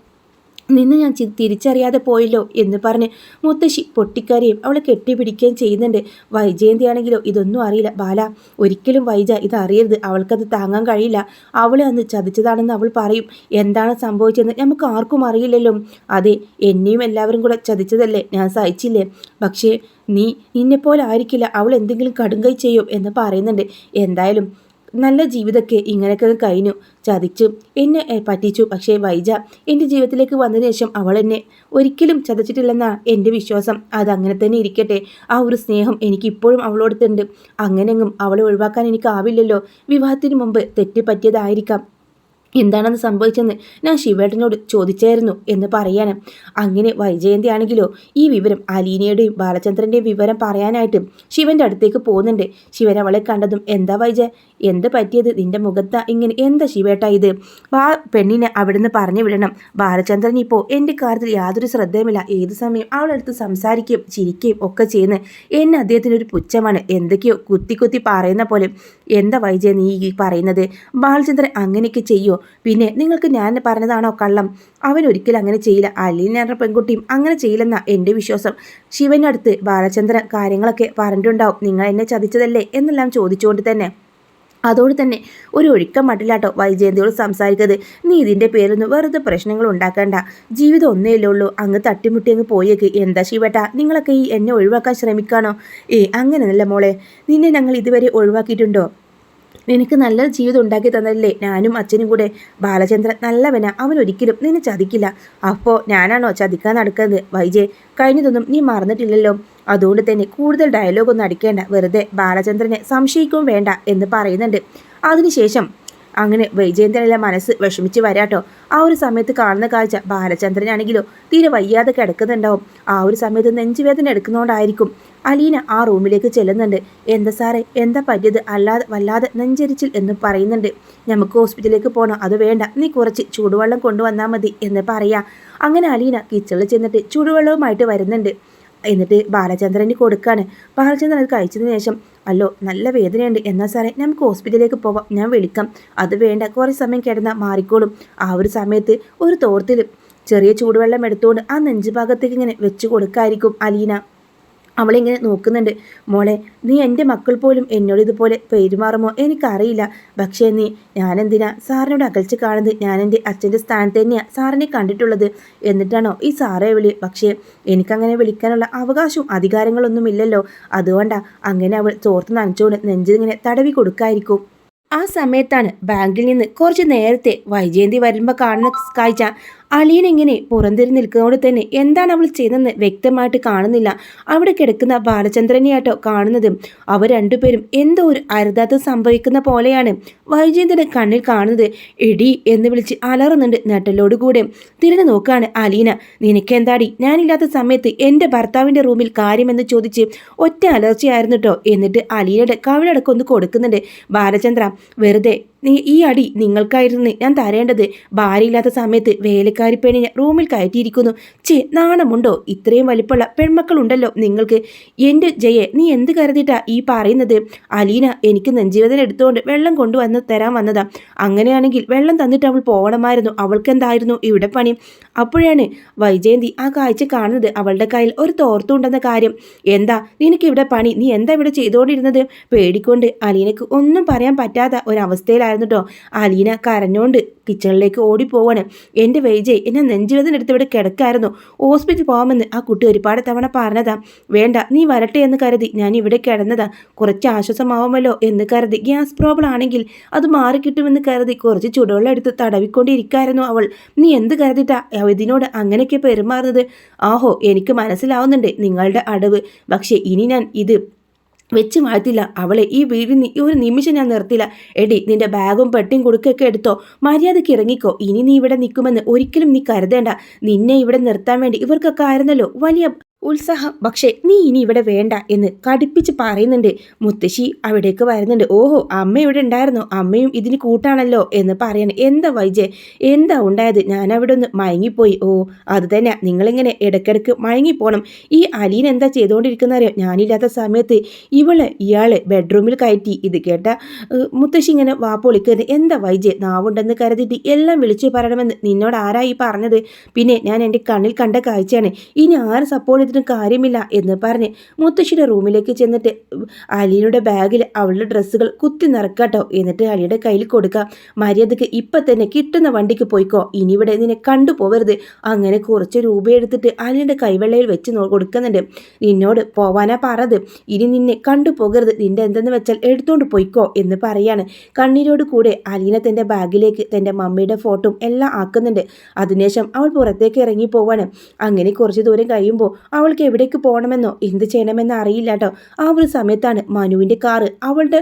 നിന്ന് ഞാൻ തിരിച്ചറിയാതെ പോയല്ലോ എന്ന് പറഞ്ഞ് മുത്തശ്ശി പൊട്ടിക്കരയും അവളെ കെട്ടിപ്പിടിക്കുകയും ചെയ്യുന്നുണ്ട്. വൈജയന്തിയാണെങ്കിലോ ഇതൊന്നും അറിയില്ല. ബാല, ഒരിക്കലും വൈജ ഇതറിയരുത്. അവൾക്കത് താങ്ങാൻ കഴിയില്ല. അവളെ അന്ന് ചതിച്ചതാണെന്ന് അവൾ പറയും. എന്താണ് സംഭവിച്ചതെന്ന് നമുക്ക് ആർക്കും അറിയില്ലല്ലോ. അതെ, എന്നെയും എല്ലാവരും കൂടെ ചതിച്ചതല്ലേ, ഞാൻ സഹിച്ചില്ലേ. പക്ഷേ നിന്നെപ്പോലെ ആയിരിക്കില്ല, അവൾ എന്തെങ്കിലും കടുങ്കൈ ചെയ്യും എന്ന് പറയുന്നുണ്ട്. എന്തായാലും നല്ല ജീവിതമൊക്കെ ഇങ്ങനെയൊക്കെ കഴിഞ്ഞു. ചതിച്ചു, എന്നെ പറ്റിച്ചു. പക്ഷേ വൈജ എൻ്റെ ജീവിതത്തിലേക്ക് വന്നതിന് ശേഷം അവൾ എന്നെ ഒരിക്കലും ചതച്ചിട്ടില്ലെന്നാണ് എൻ്റെ വിശ്വാസം. അതങ്ങനെ തന്നെ ഇരിക്കട്ടെ. ആ ഒരു സ്നേഹം എനിക്ക് ഇപ്പോഴും അവളോടത്തുണ്ട്. അങ്ങനെയെങ്കിലും അവളെ ഒഴിവാക്കാൻ എനിക്കാവില്ലല്ലോ. വിവാഹത്തിന് മുമ്പ് തെറ്റ് പറ്റിയതായിരിക്കാം. എന്താണെന്ന് സംഭവിച്ചെന്ന് ഞാൻ ശിവേട്ടനോട് ചോദിച്ചായിരുന്നു എന്ന് പറയാനും. അങ്ങനെ വൈജയന്തി ആണെങ്കിലോ ഈ വിവരം അലീനയുടെയും ബാലചന്ദ്രൻ്റെയും വിവരം പറയാനായിട്ട് ശിവൻ്റെ അടുത്തേക്ക് പോകുന്നുണ്ട്. ശിവൻ അവളെ കണ്ടതും, എന്താ വൈജ, എന്ത് പറ്റിയത്? നിന്റെ മുഖത്താ ഇങ്ങനെ? എന്താ ശിവേട്ട ഇത്? പെണ്ണിനെ അവിടുന്ന് പറഞ്ഞു വിടണം. ബാലചന്ദ്രൻ ഇപ്പോൾ എൻ്റെ കാര്യത്തിൽ യാതൊരു ശ്രദ്ധയുമില്ല. ഏത് സമയം അവളെടുത്ത് സംസാരിക്കുകയും ചിരിക്കുകയും ഒക്കെ ചെയ്യുന്നു. എന്നെ അദ്ദേഹത്തിനൊരു പുച്ഛമാണ്. എന്തൊക്കെയോ കുത്തി കുത്തി പറയുന്ന പോലെ. എന്താ വൈജ നീ ഈ പറയുന്നത്? ബാലചന്ദ്രൻ അങ്ങനെയൊക്കെ ചെയ്യോ? പിന്നെ നിങ്ങൾക്ക് ഞാൻ പറഞ്ഞതാണോ കള്ളം? അവൻ ഒരിക്കലും അങ്ങനെ ചെയ്യില്ല. അലീന പെൺകുട്ടിയും അങ്ങനെ ചെയ്യില്ലെന്നാണ് എൻ്റെ വിശ്വാസം. ശിവനടുത്ത് ബാലചന്ദ്രൻ കാര്യങ്ങളൊക്കെ പറഞ്ഞിട്ടുണ്ടാവും. നിങ്ങൾ എന്നെ ചതിച്ചതല്ലേ എന്നെല്ലാം ചോദിച്ചുകൊണ്ട് തന്നെ അതോട് തന്നെ ഒരു ഒഴുക്കം മട്ടിലാട്ടോ വൈജയന്തിയോട് സംസാരിക്കുന്നത്. നീ ഇതിൻ്റെ പേരൊന്നും വെറുതെ പ്രശ്നങ്ങൾ ഉണ്ടാക്കണ്ട. ജീവിതം ഒന്നേയല്ലേ ഉള്ളൂ. അങ്ങ് തട്ടിമുട്ടി അങ്ങ് പോയേക്ക്. എന്താ ശിവേട്ട, നിങ്ങളൊക്കെ ഈ എന്നെ ഒഴിവാക്കാൻ ശ്രമിക്കാണോ? അങ്ങനെയല്ല മോളെ, നിന്നെ ഞങ്ങൾ ഇതുവരെ ഒഴിവാക്കിയിട്ടുണ്ടോ? നിനക്ക് നല്ലൊരു ജീവിതം ഉണ്ടാക്കി തന്നല്ലേ ഞാനും അച്ഛനും കൂടെ. ബാലചന്ദ്രൻ നല്ലവനാ, അവൻ ഒരിക്കലും നിന്നെ ചതിക്കില്ല. അപ്പോൾ ഞാനാണോ ചതിക്കാൻ നടക്കുന്നത്? വൈജയ്, കഴിഞ്ഞതൊന്നും നീ മറന്നിട്ടില്ലല്ലോ. അതുകൊണ്ട് തന്നെ കൂടുതൽ ഡയലോഗൊന്നും അടിക്കേണ്ട. വെറുതെ ബാലചന്ദ്രനെ സംശയിക്കുകയും വേണ്ട എന്ന് പറയുന്നുണ്ട്. അതിനുശേഷം അങ്ങനെ വൈജയന്തിനെല്ലാം മനസ്സ് വിഷമിച്ച് വരാട്ടോ. ആ ഒരു സമയത്ത് കാണുന്ന കാഴ്ച ബാലചന്ദ്രനാണെങ്കിലോ തീരെ വയ്യാതെ കിടക്കുന്നുണ്ടാവും. ആ ഒരു സമയത്ത് നെഞ്ചുവേദന എടുക്കുന്നതുകൊണ്ടായിരിക്കും അലീന ആ റൂമിലേക്ക് ചെല്ലുന്നുണ്ട്. എന്താ സാറേ, എന്താ പറ്റിയത്? വല്ലാതെ നെഞ്ചരിച്ചിൽ എന്ന് പറയുന്നുണ്ട്. നമുക്ക് ഹോസ്പിറ്റലിലേക്ക് പോകണം. അത് വേണ്ട, നീ കുറച്ച് ചൂടുവെള്ളം കൊണ്ടുവന്നാൽ മതി എന്ന് പറയാം. അങ്ങനെ അലീന കിച്ചണിൽ ചെന്നിട്ട് ചൂടുവെള്ളവുമായിട്ട് വരുന്നുണ്ട്. എന്നിട്ട് ബാലചന്ദ്രന് കൊടുക്കാണ്. ബാലചന്ദ്രൻ അത് കഴിച്ചതിന് ശേഷം, അല്ലോ നല്ല വേദനയുണ്ട്, എന്നാൽ സാറേ നമുക്ക് ഹോസ്പിറ്റലിലേക്ക് പോവാം, ഞാൻ വിളിക്കാം. അത് വേണ്ട, കുറേ സമയം കിടന്നാൽ മാറിക്കോളും. ആ ഒരു സമയത്ത് ഒരു തോർത്തിൽ ചെറിയ ചൂടുവെള്ളം എടുത്തുകൊണ്ട് ആ നെഞ്ചുഭാഗത്തേക്ക് ഇങ്ങനെ വെച്ച് കൊടുക്കായിരിക്കും അലീന. അവളിങ്ങനെ നോക്കുന്നുണ്ട്. മോളെ, നീ എൻ്റെ മക്കൾ പോലും എന്നോട് ഇതുപോലെ പെരുമാറുമോ എനിക്കറിയില്ല. പക്ഷേ ഞാനെന്തിനാ സാറിനോട് അകൽച്ച് കാണുന്നത്? ഞാൻ എൻ്റെ അച്ഛൻ്റെ സ്ഥാനത്ത് തന്നെയാണ് സാറിനെ കണ്ടിട്ടുള്ളത്. എന്നിട്ടാണോ ഈ സാറേ വിളി? പക്ഷേ എനിക്കങ്ങനെ വിളിക്കാനുള്ള അവകാശവും അധികാരങ്ങളൊന്നുമില്ലല്ലോ. അതുകൊണ്ടാണ് അങ്ങനെ അവൾ ചോർത്ത് നനച്ചുകൊണ്ട് നെഞ്ചിങ്ങനെ തടവി കൊടുക്കായിരിക്കും. ആ സമയത്താണ് ബാങ്കിൽ നിന്ന് കുറച്ച് നേരത്തെ വൈജയന്തി വരുമ്പോൾ കാണുന്ന കാഴ്ച. അലീന ഇങ്ങനെ പുറന്തിരി നിൽക്കുന്നതോട് തന്നെ എന്താണ് അവൾ ചെയ്തതെന്ന് വ്യക്തമായിട്ട് കാണുന്നില്ല. അവിടെ കിടക്കുന്ന ബാലചന്ദ്രനെയാട്ടോ കാണുന്നത്. അവർ രണ്ടുപേരും എന്തോ ഒരു അരുതാത്ത സംഭവിക്കുന്ന പോലെയാണ് വൈജയന്തിയുടെ കണ്ണിൽ കാണുന്നത്. എടി എന്ന് വിളിച്ച് അലറുന്നുണ്ട് നെട്ടലോട് കൂടെ. തിരിഞ്ഞു നോക്കാണ് അലീന. നിനക്കെന്താടി ഞാനില്ലാത്ത സമയത്ത് എൻ്റെ ഭർത്താവിൻ്റെ റൂമിൽ കാര്യമെന്ന് ചോദിച്ച് ഒറ്റ അലർച്ചയായിരുന്നു കേട്ടോ. എന്നിട്ട് അലീനയുടെ കവിളടക്കൊന്ന് കൊടുക്കുന്നുണ്ട്. ബാലചന്ദ്ര, വെറുതെ ഈ അടി നിങ്ങൾക്കായിരുന്നു ഞാൻ തരേണ്ടത്. ഭാര്യയില്ലാത്ത സമയത്ത് വേലക്കാരി പെണ്ണിനെ റൂമിൽ കയറ്റിയിരിക്കുന്നു. നാണമുണ്ടോ? ഇത്രയും വലിപ്പമുള്ള പെൺമക്കളുണ്ടല്ലോ നിങ്ങൾക്ക്. എൻ്റെ ജയെ, നീ എന്ത് കരുതിയിട്ടാ ഈ പറയുന്നത്? അലീന എനിക്ക് നെഞ്ചുവേദന എടുത്തുകൊണ്ട് വെള്ളം കൊണ്ടുവന്ന് തരാൻ വന്നതാ. അങ്ങനെയാണെങ്കിൽ വെള്ളം തന്നിട്ട് അവൾ പോകണമായിരുന്നു. അവൾക്കെന്തായിരുന്നു ഇവിടെ പണി? അപ്പോഴാണ് വൈജയന്തി ആ കാഴ്ച കാണുന്നത്. അവളുടെ കയ്യിൽ ഒരു തോർത്തുണ്ടെന്ന കാര്യം. എന്താ നിനക്ക് ഇവിടെ പണി? നീ എന്താ ഇവിടെ ചെയ്തുകൊണ്ടിരുന്നത്? പേടിക്കൊണ്ട് അലീനക്ക് ഒന്നും പറയാൻ പറ്റാത്ത ഒരവസ്ഥയിലായിരുന്നു കേട്ടോ. അലീന കരഞ്ഞോണ്ട് കിച്ചണിലേക്ക് ഓടിപ്പോവാണ്. എൻ്റെ വൈജയ്, എന്നെ നെഞ്ചുവേദന എടുത്ത് ഇവിടെ കിടക്കായിരുന്നു. ഹോസ്പിറ്റലിൽ പോകാമെന്ന് ആ കുട്ടി ഒരുപാട് തവണ പറഞ്ഞതാ. വേണ്ട, നീ വരട്ടെ എന്ന് കരുതി ഞാൻ ഇവിടെ കിടന്നതാ. കുറച്ച് ആശ്വാസമാവുമല്ലോ എന്ന് കരുതി. ഗ്യാസ് പ്രോബ്ലം ആണെങ്കിൽ അത് മാറിക്കിട്ടുമെന്ന് കരുതി കുറച്ച് ചുടുവെള്ളം എടുത്ത് തടവിക്കൊണ്ടിരിക്കായിരുന്നു അവൾ. നീ എന്ത് കരുതിട്ടാ ഇതിനോട് അങ്ങനെയൊക്കെ പെരുമാറുന്നത്? ആഹോ, എനിക്ക് മനസ്സിലാവുന്നുണ്ട് നിങ്ങളുടെ അടവ്. പക്ഷേ ഇനി ഞാൻ ഇത് വെച്ച് മാറ്റില്ല. അവളെ ഈ വീടിന് ഒരു നിമിഷം ഞാൻ നിർത്തില്ല. എടി, നിന്റെ ബാഗും പെട്ടിയും കൊടുക്കൊക്കെ എടുത്തോ, മര്യാദയ്ക്ക് ഇറങ്ങിക്കോ. ഇനി നീ ഇവിടെ നിൽക്കുമെന്ന് ഒരിക്കലും നീ കരുതേണ്ട. നിന്നെ ഇവിടെ നിർത്താൻ വേണ്ടി ഇവർക്കൊക്കെ ആയിരുന്നല്ലോ വലിയ ഉത്സാഹം. പക്ഷേ നീ ഇനി ഇവിടെ വേണ്ട എന്ന് കടുപ്പിച്ച് പറയുന്നുണ്ട്. മുത്തശ്ശി അവിടേക്ക് വരുന്നുണ്ട്. ഓഹോ, അമ്മ ഇവിടെ ഉണ്ടായിരുന്നോ? അമ്മയും ഇതിന് കൂട്ടാണല്ലോ എന്ന് പറയണം. എന്താ വൈജയ്, എന്താ ഉണ്ടായത്? ഞാൻ അവിടെ ഒന്ന് മയങ്ങിപ്പോയി. ഓ, അത് തന്നെ, നിങ്ങളിങ്ങനെ മയങ്ങിപ്പോണം. ഈ അലീന എന്താ ചെയ്തുകൊണ്ടിരിക്കുന്നറിയോ? ഞാനില്ലാത്ത സമയത്ത് ഇയാള് ബെഡ്റൂമിൽ കയറ്റി. ഇത് കേട്ട മുത്തശ്ശി ഇങ്ങനെ വാപ്പൊളിക്കുന്നത്. എന്താ വൈജയ്, നാവുണ്ടെന്ന് കരുതിയിട്ട് എല്ലാം വിളിച്ചു പറയണമെന്ന് നിന്നോട് ആരായി പറഞ്ഞത്? പിന്നെ ഞാൻ എൻ്റെ കണ്ണിൽ കണ്ട കാഴ്ചയാണ്. ഇനി ആര് സപ്പോർട്ട് കാര്യമില്ല എന്ന് പറഞ്ഞ് മുത്തശ്ശിയുടെ റൂമിലേക്ക് ചെന്നിട്ട് അലീനയുടെ ബാഗിൽ അവളുടെ ഡ്രസ്സുകൾ കുത്തി നിറക്കാട്ടോ. എന്നിട്ട് അലിയുടെ കയ്യിൽ കൊടുക്കാം. മര്യാദക്ക് ഇപ്പം തന്നെ കിട്ടുന്ന വണ്ടിക്ക് പോയിക്കോ, ഇനി ഇവിടെ നിന്നെ കണ്ടുപോകരുത്. അങ്ങനെ കുറച്ച് രൂപ എടുത്തിട്ട് അലിയുടെ കൈവെള്ളയിൽ വെച്ച് കൊടുക്കുന്നുണ്ട്. നിന്നോട് പോവാനാ പറഞ്ഞത്, ഇനി നിന്നെ കണ്ടുപോകരുത്. നിന്റെ എന്തെന്ന് വെച്ചാൽ എടുത്തോണ്ട് പോയിക്കോ എന്ന് പറയാണ്. കണ്ണീരോട് കൂടെ അലീന തൻ്റെ ബാഗിലേക്ക് തൻ്റെ മമ്മിയുടെ ഫോട്ടോ എല്ലാം ആക്കുന്നുണ്ട്. അതിനുശേഷം അവൾ പുറത്തേക്ക് ഇറങ്ങി പോവാണ്. അങ്ങനെ കുറച്ച് ദൂരം കഴിയുമ്പോൾ അവൾക്ക് എവിടേക്ക് പോകണമെന്നോ എന്ത് ചെയ്യണമെന്നോ അറിയില്ല കേട്ടോ. ആ ഒരു സമയത്താണ് മനുവിൻ്റെ കാറ് അവളുടെ